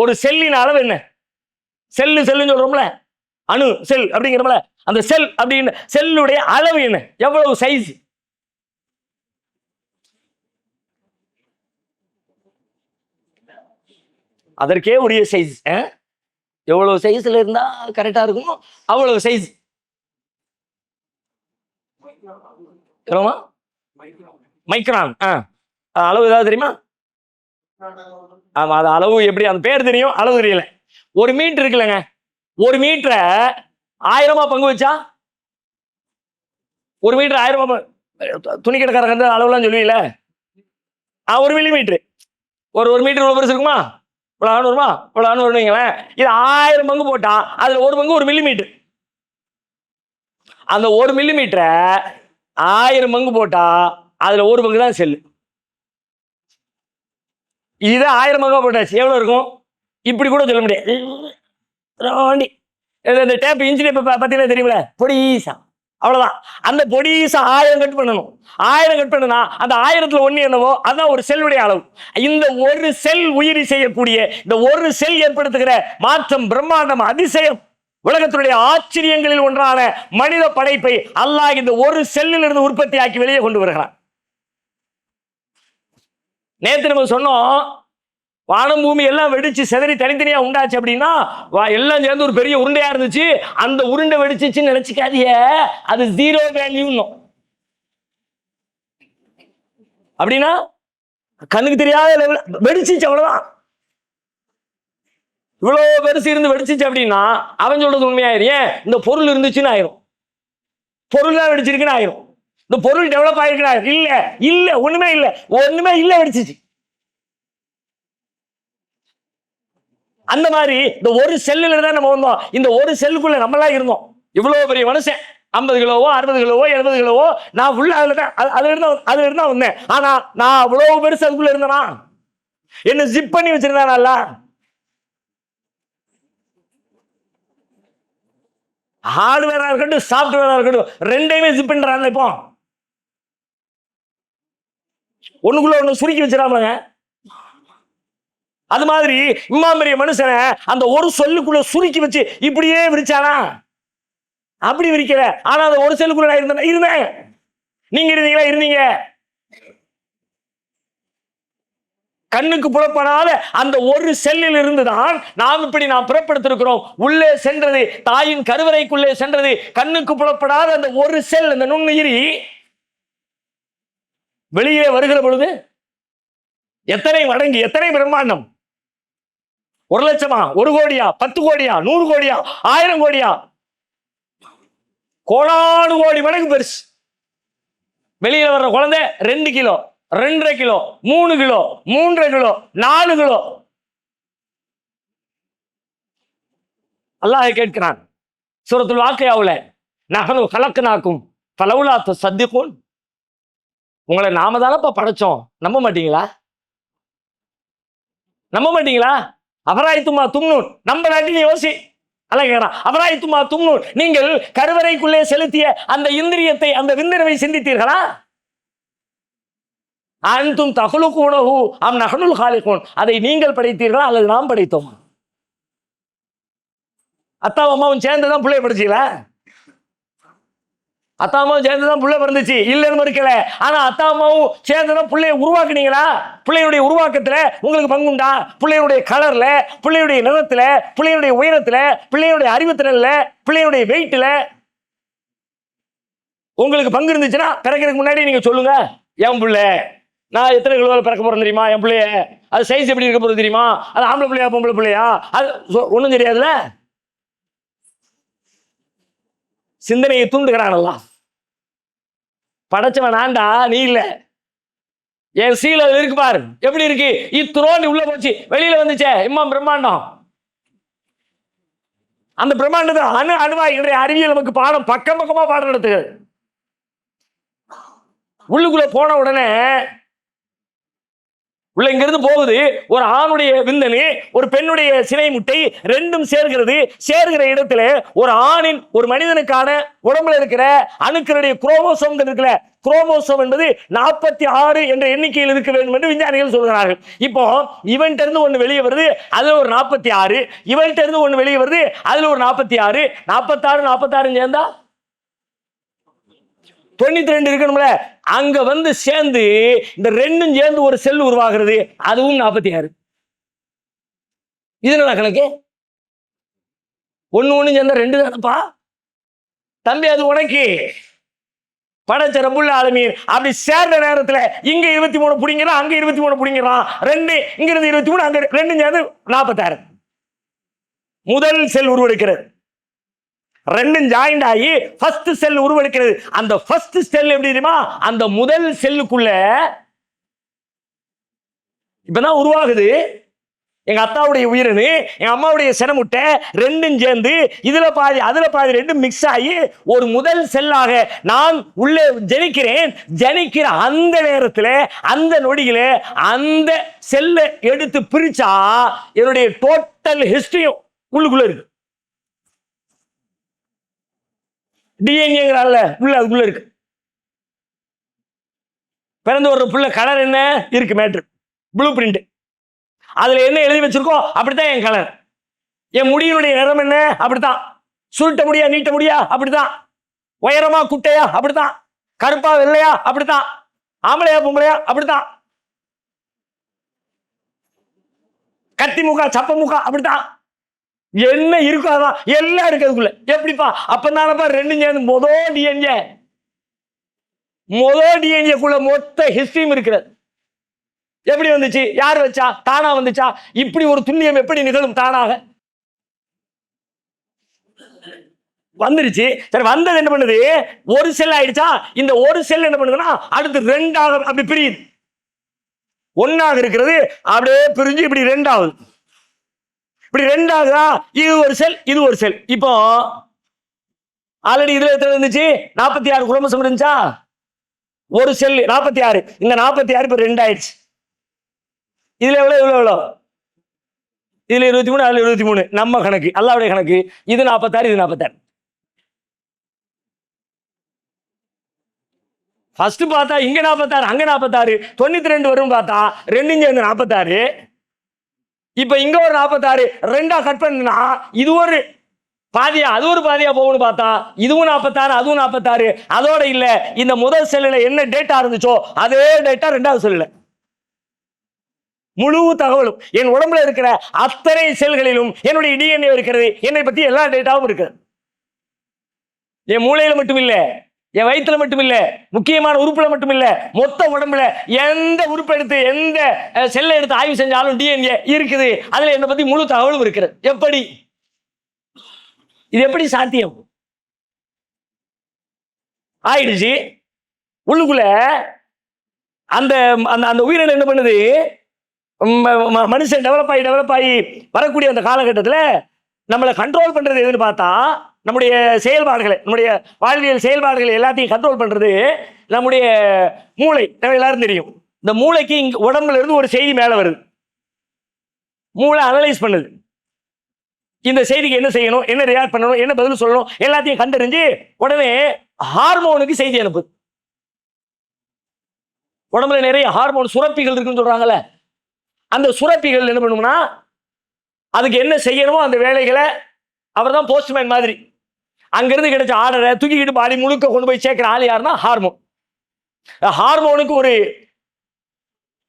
ஒரு செல்லின் அளவு என்ன? செல்லுன்னு சொல்றோம்ல, அணு செல் அப்படிங்கிறோம்ல, அந்த செல் அப்படின்னு செல்லுடைய அளவு என்ன? எவ்வளவு சைஸ்? அதற்கே உரிய சைஸ். எவ்வளவு சைஸ்ல இருந்தா கரெக்டா இருக்கும், அவ்வளவு சைஸ். மைக்ரான் அளவு ஏதாவது தெரியுமா? ஆமா, அது அளவு எப்படி, அந்த பேர் தெரியும், அளவு தெரியல. 1 மீட்டர் இருக்குல்லங்க, 1 மீட்டரை 1000 பங்கு வச்சா 1 மீட்டர் 1000 துணி கடைக்காரங்க அளவுலாம் சொல்லுவீங்களே, 1 மில்லிமீட்டர், ஒரு மீட்டர் இவ்வளவு பெருசு இருக்குமா? இவ்வளவு வருமா? இவ்வளவு வருவீங்களேன். இது 1000 பங்கு போட்டா அதுல 1 பங்கு 1 மில்லிமீட்டர். அந்த 1 மில்லிமீட்டரை 1000 பங்கு போட்டா அதுல 1 பங்கு தான் செல்லு. இதை 1000 பங்கா போட்டாச்சு, எவ்வளவு இருக்கும்? இப்படி கூட சொல்ல முடியாது. இந்த டேப் இன்ஜின் பார்த்தீங்கன்னா தெரியுமில, பொடிசா, அவ்வளவுதான். அந்த பொடிசா 1000 கட் பண்ணணும். 1000 கட் பண்ணுனா அந்த 1000த்துல 1 என்னவோ அதுதான் ஒரு செல்லுடைய அளவு. இந்த ஒரு செல் உயிரி செய்யக்கூடிய, இந்த ஒரு செல் ஏற்படுத்துகிற மாற்றம் பிரம்மாண்டம், அதிசயம், உலகத்தினுடைய ஆச்சரியங்களில் ஒன்றான மனித படைப்பை அல்லாஹ் இந்த ஒரு செல்லில் இருந்து உற்பத்தி ஆக்கி வெளியே கொண்டு வருகிறான். நேற்று நம்ம சொன்னோம், வானம் பூமி எல்லாம் வெடிச்சு செதறி தனித்தனியா உண்டாச்சு அப்படின்னா எல்லாம் சேர்ந்து ஒரு பெரிய உருண்டையா இருந்துச்சு, அந்த உருண்டை வெடிச்சிச்சுன்னு நினைச்சுக்காதீங்க, அது 0 வேல்யூ. அப்படின்னா கண்ணுக்கு தெரியாத லெவல் வெடிச்சிச்சு, அவ்வளவுதான். இவ்வளவு பெருசு இருந்து வெடிச்சிச்சு அப்படின்னா அவன் சொல்றது உண்மையாயிரும். ஏன்? இந்த பொருள் இருந்துச்சுன்னு ஆயிரும், பொருள் தான் வெடிச்சிருக்குன்னு ஆயிரும், இந்த பொருள் டெவலப் ஆயிருக்குன்னு ஆயிரும். இல்ல ஒண்ணுமே இல்ல வெடிச்சிச்சு. அந்த மாதிரி இந்த ஒரு செல்லுல தான் நம்ம வந்தோம், இந்த ஒரு செல்லுக்குள்ள நம்மளாம் இருந்தோம். இவ்வளவு பெரிய மனுஷன் 50 கிலோவோ 60 கிலோவோ 70 கிலோவோ நான் ஃபுல்லா அதுல இருந்தா வந்தேன். ஆனா நான் அவ்வளவு பெருசு அதுக்குள்ள இருந்தேனா? என்ன ஜிப் பண்ணி வச்சிருந்தானல்ல. ஹார்ட்வேரா இருக்கட்டும் சாஃப்ட்வேரா இருக்கட்டும் ரெண்டையுமே ஜிப் பண்றாங்க. இப்போ ஒண்ணுக்குள்ள ஒண்ணு சுருக்கி வச்சிடாமங்க. அது மாதிரி இம்மாம் பெரிய மனுஷனை அந்த ஒரு சொல்லுக்குள்ள சுருக்கி வச்சு இப்படியே விரிச்சானா? அப்படி விரிக்கல. ஆனா அந்த ஒரு சொல்லுக்குள்ள நான் இருந்தேன். நீங்க இருந்தீங்களா? இருந்தீங்க. கண்ணுக்கு புலப்படாத அந்த ஒரு செல்லில் இருந்துதான் நாம் இப்படி நாம் பிறப்படுத்திருக்கிறோம். உள்ளே சென்றது, தாயின் கருவறைக்குள்ளே சென்றது கண்ணுக்கு புலப்படாத அந்த ஒரு செல், அந்த நுண்ணுயிரி. வெளியே வருகிற பொழுது எத்தனை மடங்கு, எத்தனை பிரம்மாண்டம்! 1 லட்சமா, 1 கோடியா, 10 கோடியா, 100 கோடியா, 1000 கோடியா, கோடானு கோடி மடங்கு பெருசு. வெளியில வர்ற குழந்தை 2 kilo, 2.5 kilo, 3 kilo, 3.5 kilo, 4 kilo. அல்லாஹ் கேட்கிறான் சூரத்துல் வாக்கியாவுல, நஹ்னு கலக்னாக்கும் ஃபலௌலா துஸத்திகூன். உங்களை நாம தானப்பா படைச்சோம், நம்ப மாட்டீங்களா? நம்ப மாட்டீங்களா? அபராய்த்துமா தும்னூன், நம்பலாட்டி நீ யோசி. அல்லாஹ் கேட்கிறான், அபராய்த்துமா தும்னூன், நீங்கள் கருவறைக்குள்ளே செலுத்திய அந்த இந்திரியத்தை, அந்த விந்தணுவை சிந்தித்தீர்களா? அன்தும் தஹ்லுகூனஹு அம் நஹ்னுல் காலிகூன், அதை நீங்கள் படைத்தீர்களா அல்லது நாம் படைத்தோம்? அத்தாவும் அம்மாவும் சேர்ந்து தான் பிள்ளைய படிச்சீங்களா? அத்தா அம்மாவும் சேர்ந்து தான் பிள்ளை பிறந்துச்சு, இல்லைன்னு மறுக்கல. ஆனா அத்தா அம்மாவும் சேர்ந்து தான் பிள்ளைய உருவாக்குனீங்களா? பிள்ளையுடைய உருவாக்கத்துல உங்களுக்கு பங்குண்டா? பிள்ளையுடைய கலர்ல, பிள்ளையுடைய நிறத்துல, பிள்ளையுடைய உயரத்துல, பிள்ளையுடைய அறிவுத்திறன்ல, பிள்ளையுடைய வெயிட்ல உங்களுக்கு பங்கு இருந்துச்சுன்னா பிறக்கிறதுக்கு முன்னாடி நீங்க சொல்லுங்க, என் பிள்ளை நான் எத்தனை கிலோ பிறக்க போறேன் தெரியுமா? என் பிள்ளைய அது சைஸ் எப்படி இருக்க போறது தெரியுமா? அது ஆம்பளை பிள்ளையா பொம்பளை பிள்ளையா? அது ஒண்ணும் தெரியாதுல்ல. சிந்தனையை தூண்டுகிறான். படைச்சவன் ஆண்டா, நீ இல்ல. என் சீல இருக்கு பாரு, எப்படி இருக்கு? இத்தனோண்டு உள்ள போச்சு, வெளியில வந்துச்சே இம்மாம் பிரம்மாண்டம். அந்த பிரம்மாண்டத்தை அணு அணுவா இன்றைய அறிவியல் நமக்கு பாடம், பக்கம் பக்கமா பாடம் நடத்துகிறது. உள்ளுக்குள்ள போன உடனே உள்ள இங்கிருந்து போகுது ஒரு ஆணுடைய விந்தணு, ஒரு பெண்ணுடைய சினை முட்டை, ரெண்டும் சேர்கிறது. சேர்கிற இடத்துல ஒரு ஆணின், ஒரு மனிதனுக்கான உடம்புல இருக்கிற அணுக்களுடைய குரோமோசோம் இருக்குல்ல, குரோமோசோம் என்பது 46 என்ற எண்ணிக்கையில் இருக்க வேண்டும் என்று விஞ்ஞானிகள் சொல்கிறார்கள். இப்போ இவன்ட்ட இருந்து ஒண்ணு வெளியே வருது, அதுல ஒரு 46, இவன்ட்ட இருந்து ஒண்ணு வெளியே வருது, அதுல ஒரு 46, 46 சேர்ந்தா 92 இருக்கணும்ல. அங்க வந்து சேர்ந்து இந்த ரெண்டும் சேர்ந்து ஒரு செல் உருவாகிறது, அதுவும் 46. இது என்ன கணக்கு? ஒண்ணு சேர்ந்தா 2 தானப்பா தம்பி. அது உனக்கு படைச்ச ரப்புல் ஆலமீன் அப்படி சேர்ந்த நேரத்துல இங்க 23 புடிங்கிறான், அங்க 23 புடிங்கிறான், 2 இங்க இருந்து 23, அங்க 2 சேர்ந்து 46. முதல் செல் உருவெடுக்கிறது, 2 ஜாயிண்ட் ஆகி ஃபர்ஸ்ட் செல் உருவெடுக்கிறது. அந்த ஃபர்ஸ்ட் செல் எப்படி தெரியுமா? அந்த முதல் செல்லுக்குள்ள இப்பதான் உருவாகுது. எங்க அத்தாவுடைய உயிரணு, எங்க அம்மாவுடைய சினமுட்டை ரெண்டும் சேர்ந்து இதுல பாதி அதுல பாதி ரெண்டும் மிக்ஸ் ஆகி ஒரு முதல் செல்லாக நான் உள்ளே ஜனிக்கிறேன். ஜனிக்கிற அந்த நேரத்தில், அந்த நொடியில அந்த செல்லை எடுத்து பிரிச்சா என்னுடைய டோட்டல் ஹிஸ்டரியும் உள்ளுக்குள்ள இருக்கு. டிஎன்ஏங்கிறான்ல உள்ள, அதுக்குள்ள இருக்கு. பிறந்து ஒரு புள்ள கலர் என்ன இருக்கு, மேட்ரு ப்ளூ பிரிண்ட், அதுல என்ன எழுதி வச்சிருக்கோ அப்படித்தான் என் கலர். என் முடியினுடைய நிறம் என்ன அப்படித்தான், சுருட்ட முடியா நீட்ட முடியா அப்படித்தான், உயரமா குட்டையா அப்படித்தான், கருப்பா வெள்ளையா அப்படித்தான், ஆம்பளையா பொம்பளையா அப்படித்தான், கத்தி முகா சப்ப முகா அப்படித்தான், என்ன இருக்கோ அதான் எல்லாம் இருக்கு அதுக்குள்ள. எப்படிப்பா? அப்பதானப்பா 2 சேர்ந்து மொதல் டிஎன்ஏக்குள்ள மொத்த ஹிஸ்டரியும் இருக்கிறது. எப்படி வந்துச்சு? யார் வச்சா? தானா வந்துச்சா? இப்படி ஒரு துல்லியம் எப்படி நிகழும்? தானாக வந்துருச்சு. சரி, வந்தது என்ன பண்ணுது? ஒரு செல் ஆயிடுச்சா? இந்த ஒரு செல் என்ன பண்ணுதுன்னா அடுத்து 2ஆக அப்படி பிரியுது. 1ஆக இருக்கிறது அப்படியே பிரிஞ்சு இப்படி 2ஆகுது. இப்படி 2ஆகுதா? இது ஒரு செல், இது ஒரு செல். இப்போ ஆல்ரெடி இதுல எத்தனை இருந்துச்சு? 46 குரோமோசோம் இருந்துச்சா? ஒரு செல் 46, இந்த 46 இப்ப 2 ஆயிடுச்சு. இதுல எவ்வளவு? இதுல 23, அதுல 23. நம்ம கணக்கு, அல்லாஹ்வுடைய கணக்கு. இது 46, இது 46. ஃபர்ஸ்ட் பார்த்தா இங்க 46 அங்க 46 92 வரும் பார்த்தா ரெண்டும் சேர்ந்து 46. இப்ப இங்க ஒரு 46 ரெண்டா கட் பண்ணா இது ஒரு பாதியா அது ஒரு பாதியா போகணும்னு பார்த்தா இதுவும் 46 அதுவும் 46. அதோட இல்ல இந்த முதல் செல்லுல என்ன டேட்டா இருந்துச்சோ அதே டேட்டா ரெண்டாவது செல்லுல. முழு தகவலும் என் உடம்புல இருக்கிற அத்தனை செல்களிலும் என்னுடைய டிஎன்ஏ இருக்கிறது. என்னை பத்தி எல்லா டேட்டாவும் இருக்கு. என் மூளையில மட்டும் இல்ல, என் வயிற்றுல மட்டும் இல்ல, முக்கியமான உறுப்புல மட்டும் இல்ல, மொத்த உடம்புல எந்த உறுப்பு எடுத்து எந்த செல்லை எடுத்து ஆய்வு செஞ்சாலும் டிஎன்ஏ இருக்குது. அதுல என்னை பத்தி முழு தகவலும் இருக்கிறது. எப்படி இது எப்படி சாத்தியம் ஆயிடுச்சு? உள்ளுக்குள்ள அந்த அந்த உயிரினம் என்ன பண்ணுது? மனுஷன் டெவலப் ஆகி வரக்கூடிய அந்த காலகட்டத்தில் நம்மளை கண்ட்ரோல் பண்றது எதுன்னு பார்த்தா நம்முடைய செயல்பாடுகளை, நம்முடைய வாழ்வியல் செயல்பாடுகளை எல்லாத்தையும் கண்ட்ரோல் பண்றது நம்முடைய மூளை. நம்ம எல்லாரும் தெரியும். இந்த மூளைக்கு உடம்புல இருந்து ஒரு செய்தி மேலே வருது. மூளை அனலைஸ் பண்ணுது. இந்த செய்திக்கு என்ன செய்யணும், என்ன ரியாக்ட் பண்ணணும், என்ன பதில் சொல்லணும் எல்லாத்தையும் கண்டறிஞ்சு உடனே ஹார்மோனுக்கு செய்தி அனுப்புது. உடம்புல நிறைய ஹார்மோன் சுரப்பிகள் இருக்குன்னு சொல்றாங்கல்ல. அந்த சுரப்பிகள் என்ன பண்ணும்னா அதுக்கு என்ன செய்யணுமோ அந்த வேலைகளை அவர் தான் போஸ்ட்மேன் மாதிரி அங்கிருந்து கிடைச்ச ஆர்டரை தூக்கிக்கிட்டு பாடி முழுக்க கொண்டு போய் சேர்க்கிற ஆள் யாருன்னா ஹார்மோன். ஹார்மோனுக்கு ஒரு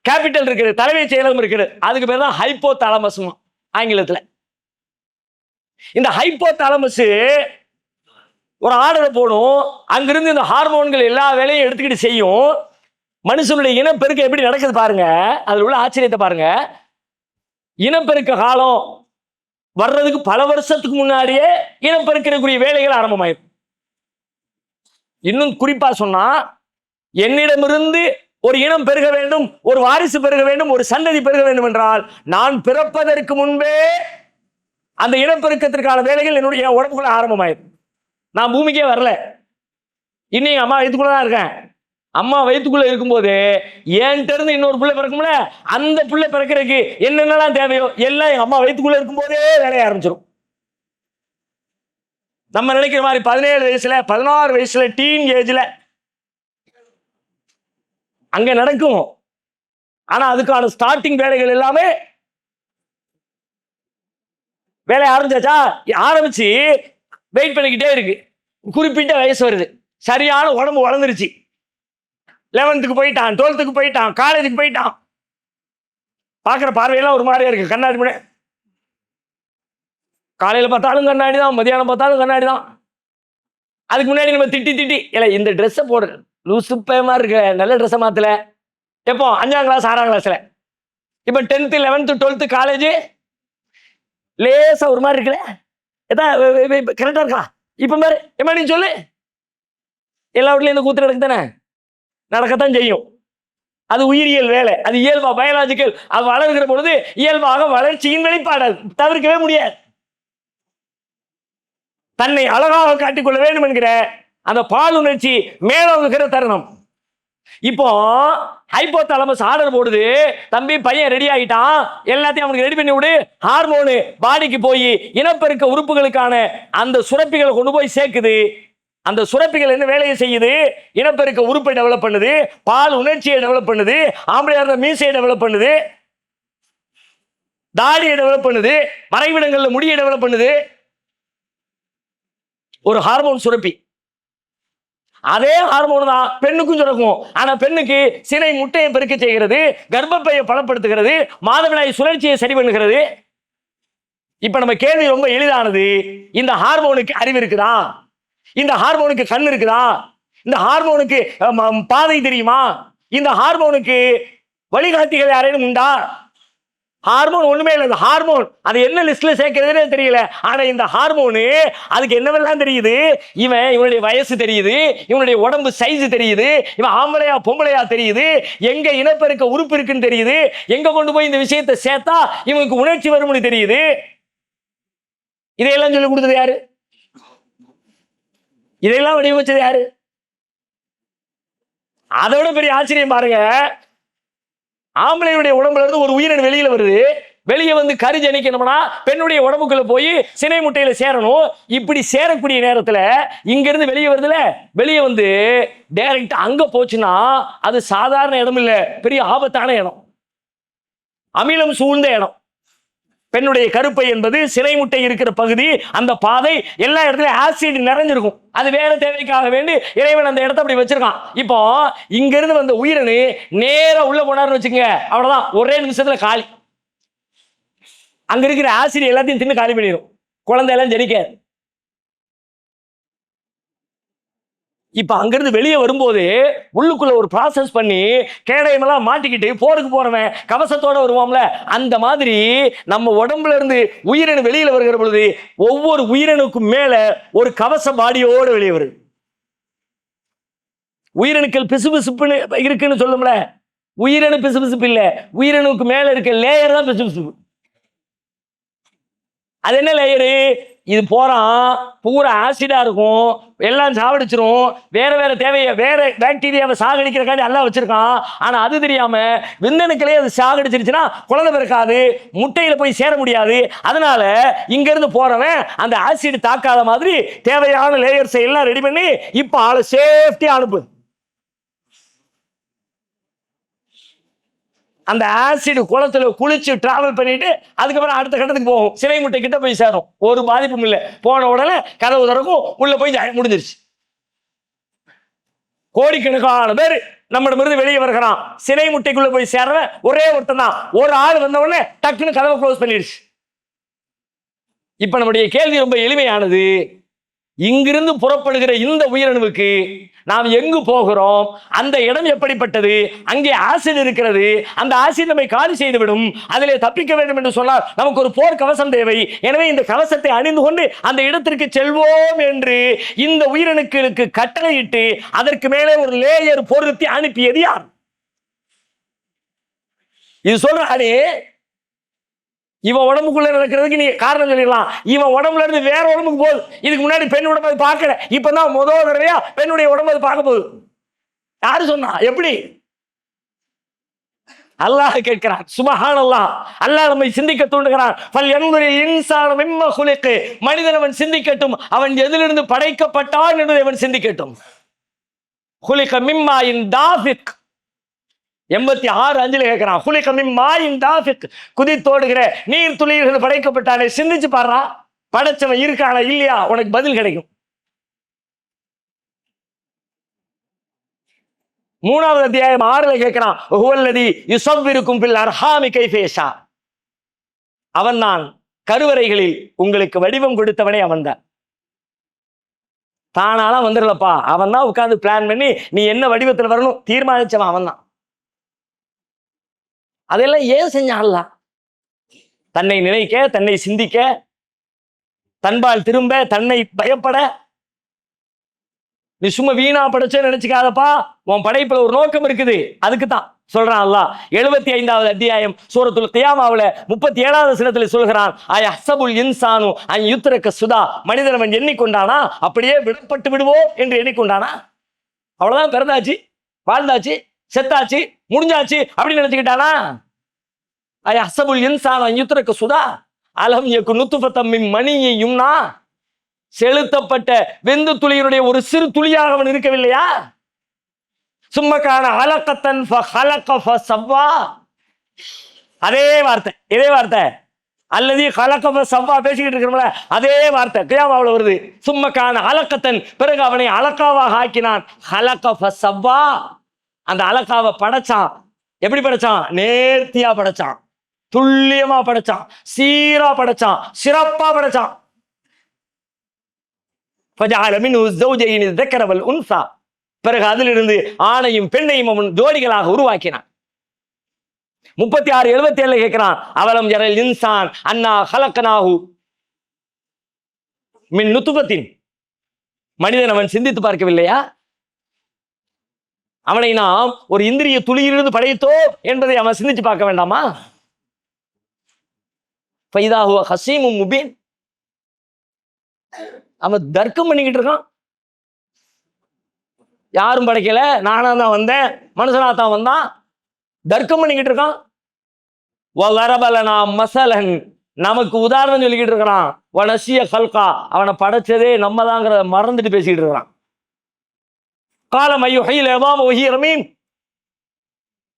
கேபிட்டல் இருக்குது, தலைமை செயலகம் இருக்குது. அதுக்கு பேர் தான் ஹைப்போ தாலமஸ் ஆங்கிலத்தில். இந்த ஹைப்போ தாலமஸ் ஒரு ஆர்டரை போடும். அங்கிருந்து இந்த ஹார்மோன்கள் எல்லா வேலையும் எடுத்துக்கிட்டு செய்யும். மனுஷனுடைய இனப்பெருக்கம் எப்படி நடக்குது பாருங்க. அதில் உள்ள ஆச்சரியத்தை பாருங்க. இனப்பெருக்க காலம் வர்றதுக்கு பல வருஷத்துக்கு முன்னாடியே இனப்பெருக்கக்கூடிய வேலைகள் ஆரம்பமாயிருக்கும். இன்னும் குறிப்பா சொன்னா என்னிடமிருந்து ஒரு இனம் பெருக வேண்டும், ஒரு வாரிசு பெருக வேண்டும், ஒரு சந்ததி பெருக வேண்டும் என்றால் நான் பிறப்பதற்கு முன்பே அந்த இனப்பெருக்கத்திற்கான வேலைகள் என்னுடைய உடம்புக்குள்ள ஆரம்பமாயிருக்கும். நான் பூமிக்கே வரல, இன்னும் அம்மா வயிற்றுக்குள்ளதான் இருக்கேன். அம்மா வயிற்றுக்குள்ள இருக்கும்போது என்கிட்ட இருந்து இன்னொரு பிள்ளை பிறக்கும்ல, அந்த பிள்ளை பிறக்கிறதுக்கு என்னென்னலாம் தேவையோ எல்லாம் எங்க அம்மா வயிற்றுக்குள்ள இருக்கும்போதே வேலைய ஆரம்பிச்சிடும். நம்ம நினைக்கிற மாதிரி 17 வயசுல 16 வயசுல டீன் ஏஜ்ல அங்க நடக்கும். ஆனா அதுக்கான ஸ்டார்டிங் வேலைகள் எல்லாமே வேலையை ஆரம்பிச்சாச்சா, ஆரம்பிச்சு வெயிட் பண்ணிக்கிட்டே இருக்கு. குறிப்பிட்ட வயசு வருது, சரியான உடம்பு வளர்ந்துருச்சு. 11th போயிட்டான், 12th போயிட்டான், காலேஜுக்கு போயிட்டான். பார்க்குற பார்வையெல்லாம் ஒரு மாதிரியா இருக்கு. கண்ணாடி முன்னே காலையில் பார்த்தாலும் கண்ணாடி தான், மதியானம் பார்த்தாலும் கண்ணாடி தான். அதுக்கு முன்னாடி நம்ம திட்டி இல்லை இந்த ட்ரெஸ்ஸை போடு, லூசு பயமா இருக்கு, நல்ல ட்ரெஸ்ஸை மாற்றல. எப்போ 5ஆம் கிளாஸ் 6ஆம் கிளாஸ்ல. இப்போ 10th 11th 12th காலேஜ் லேசா ஒரு மாதிரி இருக்குல்ல, எதாவது கரெக்டாக இருக்கலாம். இப்போ மாதிரி எப்படி சொல்லு, எல்லா வீட்லையும் இந்த கூத்து நடக்கு தானே, நடக்கத்தான் செய்யும். அது உயிரியல் வேலை, அது இயல்பா பயாலஜிக்கல். அது வளர்கிற பொழுது இயல்பாக வளர்ச்சியின் வெளிப்பாடு, தவிர்க்கவே முடியாது. தன்னை அழகாக காட்டிக்கொள்ள வேண்டும் என்கிற அந்த பாலுணர்ச்சி மேலோங்குகிற தருணம். இப்போ ஹைப்போ தாலமஸ் ஆர்டர் போடுது, தம்பி பையன் ரெடி ஆகிட்டான், எல்லாத்தையும் அவனுக்கு ரெடி பண்ணி விடு. ஹார்மோனு பாடிக்கு போய் இனப்பெருக்க உறுப்புகளுக்கான அந்த சுரப்பிகளை கொண்டு போய் சேர்க்குது. அந்த சுரப்பிகள் என்ன வேலையை செய்யுது? இனப்பெருக்க உறுப்பை டெவலப் பண்ணுது, பால் உணர்ச்சியை டெவலப் பண்ணுது, ஆம்பளையார் மீசையை டெவலப் பண்ணுது, தாடியை டெவலப் பண்ணுது, மறைவிடங்கள்ல முடியை டெவலப் பண்ணுது. ஒரு ஹார்மோன் சுரப்பி. அதே ஹார்மோன் தான் பெண்ணுக்கும் சுரக்கும். ஆனா பெண்ணுக்கு சினை முட்டையை பெருக்க செய்கிறது, கர்ப்பப்பையை பலப்படுத்துகிறது, மாதவிடாய் சுழற்சியை சரி பண்ணுகிறது. இப்ப நம்ம கேள்வி ரொம்ப எளிதானது. இந்த ஹார்மோனுக்கு அறிவு இருக்குதா? இந்த ஹார்மோனுக்கு கண் இருக்குதா? இந்த ஹார்மோனுக்கு பாதை தெரியுமா? இந்த ஹார்மோனுக்கு வழிகாட்டிகள் யாரேனும் உண்டா? ஹார்மோன் ஒண்ணுமே இல்லை. இந்த ஹார்மோன் அது என்ன லிஸ்ட்ல சேர்க்கிறதுனே தெரியல. ஆனா இந்த ஹார்மோனு அதுக்கு என்னவெல்லாம் தெரியுது? இவனுடைய வயசு தெரியுது, இவனுடைய உடம்பு சைஸ் தெரியுது, இவன் ஆம்பளையா பொம்பளையா தெரியுது, எங்க இனப்பெருக்க உறுப்பு இருக்குன்னு தெரியுது, எங்க கொண்டு போய் இந்த விஷயத்தை சேர்த்தா இவனுக்கு உணர்ச்சி வரும்னு தெரியுது. இதையெல்லாம் சொல்லி கொடுத்தது யாரு? இதையெல்லாம் வடிவமைச்சது யாரு? அதை விட பெரிய ஆச்சரியம் பாருங்க. ஆம்பளையுடைய உடம்புல இருந்து ஒரு உயிரின் வெளியில வருது, வெளியே வந்து கரு ஜனிக்கணும்னா பெண்ணுடைய உடம்புக்குள்ள போய் சினை முட்டையில சேரணும். இப்படி சேரக்கூடிய நேரத்துல இங்க இருந்து வெளியே வருதுல, வெளியே வந்து டைரக்ட் அங்க போச்சுன்னா அது சாதாரண இடம் இல்ல, பெரிய ஆபத்தான இடம், அமிலம் சூழ்ந்த இடம். பெண்ணுடைய கருப்பை என்பது சினை முட்டை இருக்கிற பகுதி, அந்த பாதை எல்லா இடத்துலயும் ஆசிட் நிறைஞ்சிருக்கும். அது வேற தேவைக்காக வேண்டி இறைவன் அந்த இடத்த அப்படி வச்சிருக்கான். இப்போ இங்க இருந்து வந்த உயிரணு நேரா உள்ள போனார்னு வச்சுக்கோங்க, அவ்வளவுதான், ஒரே நிமிஷத்துல காலி. அங்க இருக்கிற ஆசிட் எல்லாத்தையும் தின்னு காலி பண்ணிடும், குழந்தை எல்லாம் ஜெனிக்காது. இப்ப அங்கிருந்து வெளியே வரும்போது உள்ளுக்குள்ள ஒரு ப்ராசஸ் பண்ணி கேடயமெல்லாம் மாட்டிக்கிட்டு போருக்கு போறவன் கவசத்தோட வருவான்ல, அந்த மாதிரி நம்ம உடம்புல இருந்து உயிரணு வெளியில வருகிற பொழுது ஒவ்வொரு உயிரணுக்கும் மேல ஒரு கவச பாடியோடு வெளியே வருது. உயிரணுக்கள் பிசுபிசுப்புன்னு இருக்குன்னு சொல்லும்ல, உயிரணு பிசுபிசுப்பு இல்ல, உயிரணுக்கு மேல இருக்க லேயர் தான் பிசுபிசுப்பு. அது என்ன லேயரு? இது போறான் பூரா ஆசிடா இருக்கும், எல்லாம் சாவடிச்சிரும், வேற வேற தேவையை வேற பாக்டீரியாவை சாகடிக்கிறக்காண்டி எல்லாம் வச்சிருக்கான். ஆனா அது தெரியாம விந்தணுக்களே அது சாகடிச்சிருச்சுன்னா குழந்தை பிறக்காது, முட்டையில போய் சேர முடியாது. அதனால இங்க இருந்து போறவன் அந்த ஆசிட் தாக்காத மாதிரி தேவையான லேயர்ஸ் எல்லாம் ரெடி பண்ணி இப்ப ஆளை சேஃப்டியா அனுப்புது. அந்த ஆசிட் குளத்துல குளிச்சு டிராவல் பண்ணிட்டு அதுக்கப்புறம் அடுத்த கட்டத்துக்கு போகும், சினை முட்டை கிட்ட போய் சேரும், ஒரு பாதிப்பும் இல்லை. போன உடனே கதவு திறக்கும், உள்ள போய் முடிஞ்சிருச்சு. கோடிக்கணக்கான பேர் நம்மிடமிருந்து வெளியே வருகிறான், சினை முட்டைக்குள்ள போய் சேர்றவன் ஒரே ஒருத்தன் தான். ஒரு ஆள் வந்த உடனே டக்குன்னு கதவை க்ளோஸ் பண்ணிடுச்சு. இப்ப நம்முடைய கேள்வி ரொம்ப எளிமையானது. இங்கிருந்து புறப்படுகிற இந்த உயிரணுவுக்கு நாம் எங்கு போகிறோம், அந்த இடம் எப்படிப்பட்டது, அங்கே ஆசிட் இருக்கிறது, அந்த ஆசிட் நம்மை காலி செய்துவிடும், அதிலே தப்பிக்க வேண்டும் என்று சொன்னால் நமக்கு ஒரு போர் கவசம் தேவை. எனவே இந்த கவசத்தை அணிந்து கொண்டு அந்த இடத்திற்கு செல்வோம் என்று இந்த உயிரணுக்களுக்கு கட்டளையிட்டு அதற்கு மேலே ஒரு லேயர் பொருத்தி அனுப்பியது யார்? இது சொல்றானே, இவன் உடம்புக்குள்ள நடக்கிறதுக்கு நீ காரணம் சொல்லிடலாம். இவன் உடம்புல இருந்து வேற உடம்புக்கு போகுது. இதுக்கு முன்னாடி பெண் உடம்பு பார்க்கல, இப்பதான் முதல் தடவையா பெண்ணுடைய உடம்பு பார்க்க போகுது. யாரு சொன்னா? எப்படி? அல்லாஹ் கேட்கிறான். சுப்ஹானல்லாஹ். அல்லாஹ் நம்மை சிந்திக்க தூண்டுகிறான். ஃபல் யன்துரில் இன்சானு மிம்ம குலிக. மனிதன் அவன் சிந்திக்கட்டும், அவன் எதிலிருந்து படைக்கப்பட்டான் என்பதை அவன் சிந்திக்கட்டும். குலிக மிம்மா இன் தாஃபிக். 86:5 கேட்கிறான். குலிக மிம்மா இன் தாஃபிக். குதித்தோடுகிற நீர் துளிகள் படைக்கப்பட்டானே, சிந்திச்சு பாடுறா. படைச்சவன் இருக்கானா இல்லையா, உனக்கு பதில் கிடைக்கும். 3வது அத்தியாயம் 6 கேட்கிறான். ஹுவல்லதி யுஸவ்விருக்கும் ஃபில் அர்ஹாமி கைஃப யஷா. அவன் தான் கருவறைகளில் உங்களுக்கு வடிவம் கொடுத்தவனே அவன்தான். தானாலாம் வந்துடலப்பா, அவன் தான் உட்கார்ந்து பிளான் பண்ணி நீ என்ன வடிவத்தில் வரணும் தீர்மானிச்சவன் அவன் தான். அதெல்லாம் ஏன் செஞ்சான்ல? தன்னை நினைக்க, தன்னை சிந்திக்க, தன்பால் திரும்ப, தன்னை பயப்பட. நீ சும்மா வீணா படைச்ச நினைச்சுக்காதப்பா, உன் படைப்புல ஒரு நோக்கம் இருக்குது. அதுக்கு தான் சொல்றான் அல்லாஹ். 75வது அத்தியாயம் சூரத்துல் கியாமாவுல 37வது வசனத்துல சொல்கிறான். அயஹ்சபுல் இன்சானு அன் யுத்ரக சுதா. மனிதன் அவன் எண்ணிக்கொண்டானா அப்படியே விடப்பட்டு விடுவோம் என்று எண்ணிக்கொண்டானா? அவ்வளவுதான், பிறந்தாச்சு, வாழ்ந்தாச்சு, செத்தாச்சு, முடிஞ்சாச்சு அப்படின்னு நினைச்சுக்கிட்டானா? அயஹ்சபுல் இன்சானு அன் யுத்ரக சுதா அலம் யகுன் நுத்ஃபத்தம் மின் மனியின் யும்னா. செலுத்தப்பட்ட வெந்து துளியினுடைய ஒரு சிறு துளியாக அவன் இருக்கவில்லையா? சும்மகான அலகத்தன் ஃபஹலக ஃபஸவ்வா. அதே வார்த்தை, இதே வார்த்தை அல்லது ஹலக ஃபஸவ்வா பேசிக்கிட்டு இருக்கிறோம்ல, அதே வார்த்தை கியாமாவுல வருது. சும்மகான அலகத்தன், பிறகு அவனை அலகாவாக ஆக்கினான். ஹலக ஃபஸவ்வா. அந்த அலகாவை படைச்சான். எப்படி படைச்சான்? நேர்த்தியா படைச்சான், துல்லியமா படைச்சான், சீரா படைச்சான், சிறப்பா படைச்சான். ஃபஜஅல மின்ஹு ஸௌஜைனி ذكر والانثى. பிறகு அதிலிருந்து ஆணையும் பெண்ணையும் அவன் ஜோடிகளாக உருவாக்கினான். 36:77 கேட்கிறான். அவலம் யரல் இன்சான் அன்னா ஹலக்னாஹு மின் நுத்ஃபத்தின். மனிதன் அவன் சிந்தித்து பார்க்கவில்லையா? அவனை நாம் ஒரு இந்திரிய துளியிலிருந்து படைத்தோம் என்பதை அவன் சிந்திச்சு பார்க்க வேண்டாமா? ஃபைதா ஹுவ ஹஸீமும் முபீன். அவன் தர்க்கம் பண்ணிக்கிட்டு இருக்கான். யாரும் படைக்கல, நானா தான் வந்தேன், மனுஷனா தான் வந்தான், தர்க்கம் பண்ணிக்கிட்டு இருக்கான். வலரபலனா மசலன், நமக்கு உதாரணம் சொல்லிக்கிட்டு இருக்கிறான். வனசிய கல்கா, அவனை படைச்சதே நம்ம தாங்கிறத மறந்துட்டு பேசிக்கிட்டு இருக்கிறான். காலம் ஐயுஹையில் எதாம் ஒஹீரமீன்,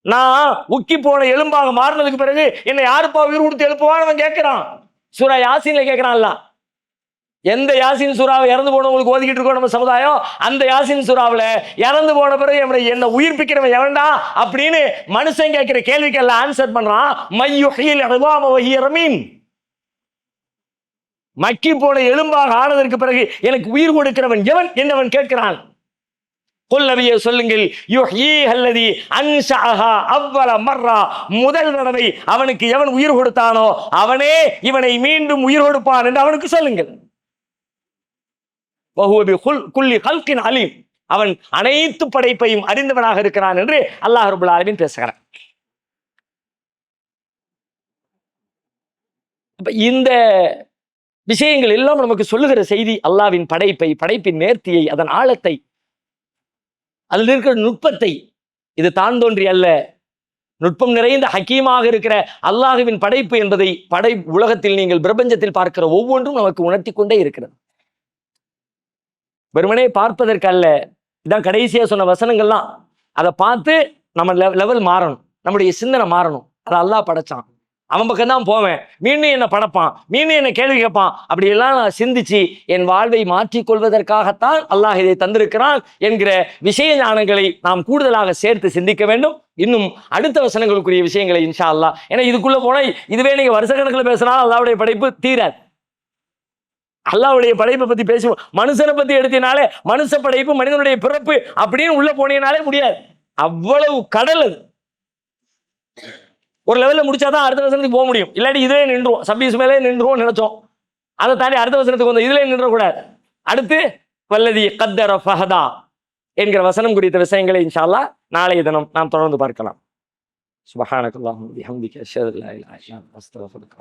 நான் உக்கி போன எலும்பாக மாறினதுக்கு பிறகு என்னை யாருப்பா உயிர் கொடுத்து எழுப்புவான்னு அவன் கேட்கிறான். சூரா யாசீன்ல கேட்கிறான்ல. எந்த யாசின் சூறாவை இறந்து போனவங்களுக்கு ஓதிக்கிட்டு இருக்கோம் நம்ம சமுதாயம், அந்த யாசின் சூறாவில் இறந்து போன பிறகு என்ன உயிர்ப்பிக்கிறவன் எவன்டா அப்படின்னு மனுஷன் கேட்கிற கேள்விக்கெல்லாம் ஆன்சர் பண்றான். மையுஹையில் எதாம் ஒஹீரமீன், மக்கி போன எலும்பாக ஆனதற்கு பிறகு எனக்கு உயிர் கொடுக்கிறவன் எவன் என்னவன் கேட்கிறான். குல் நபியே சொல்லுங்கள், யுஹ்யீஹ அல்லதி அன்ஷஅஹா அவ்வல மர்ரா, முதல் தடவை அவனுக்கு எவன் உயிர் கொடுத்தானோ அவனே இவனை மீண்டும் உயிர் கொடுப்பான் என்று அவனுக்கு சொல்லுங்கள். வஹுவ பிகுல்லி கல்கின் அலீம், அவன் அனைத்து படைப்பையும் அறிந்தவனாக இருக்கிறான் என்று அல்லாஹ் ரப்பல் ஆலமீன் பேசுகிறான். இந்த விஷயங்கள் எல்லாம் நமக்கு சொல்லுகிற செய்தி அல்லாஹ்வின் படைப்பை, படைப்பின் நேர்த்தியை, அதன் ஆழத்தை, அதில் இருக்கிற நுட்பத்தை. இது தான் தோன்றி அல்ல, நுட்பம் நிறைந்த ஹக்கீமாக இருக்கிற அல்லாஹ்வின் படைப்பு என்பதை உலகத்தில் நீங்கள் பிரபஞ்சத்தில் பார்க்கிற ஒவ்வொன்றும் நமக்கு உணர்த்தி கொண்டே இருக்கிறது. வெறுமனே பார்ப்பதற்கு அல்ல. இதான் கடைசியா சொன்ன வசனங்கள்லாம். அதை பார்த்து நம்ம லெவல் மாறணும், நம்முடைய சிந்தனை மாறணும். அதை அல்லாஹ் படைச்சான், அவன் பக்கம் தான் போவேன், மீண்டும் என்னை படைப்பான், மீண்டும் என்னை கேள்வி கேட்பான். அப்படியெல்லாம் நான் சிந்திச்சு என் வாழ்வை மாற்றிக்கொள்வதற்காகத்தான் அல்லாஹ் இதை தந்திருக்கிறான் என்கிற விஷய ஞானங்களை நாம் கூடுதலாக சேர்த்து சிந்திக்க வேண்டும். இன்னும் அடுத்த வசனங்களுக்குரிய விஷயங்களை இன்ஷா அல்லாஹ், ஏன்னா இதுக்குள்ள போனா இதுவே நீங்க வருஷக்கணக்கில் பேசினாலும் அல்லாஹ்வுடைய படைப்பு தீராது. அல்லாஹ்வுடைய படைப்பை பத்தி பேசுவோம், மனுஷனை பத்தி எடுத்தினாலே மனுஷ படைப்பு, மனிதனுடைய பிறப்பு அப்படின்னு உள்ள போனீங்கனாலே முடியாது. அவ்வளவு கடல் அது. ஒரு லெவலில் முடிச்சாதான் அடுத்த வசனத்துக்கு போக முடியும். இல்லாட்டி இதே நின்றுவோம், சப்பீஸ் மேலே நின்றுவோம் நினைச்சோம். அதை தாண்டி அடுத்த வசனத்துக்கு வந்து இதுல நின்றக்கூடாது. அடுத்து வல்லதி கத்தர ஃபஹதா என்கிற வசனம் குறித்த விஷயங்களை இன்ஷா அல்லாஹ் நாளைய தினம் நாம் தொடர்ந்து பார்க்கலாம். சுப்ஹானக்கல்லாஹும்ம வபிஹம்திக அஷ்ஹது அல்லா இலாஹா இல்லா அன்த அஸ்தக்ஃபிருக.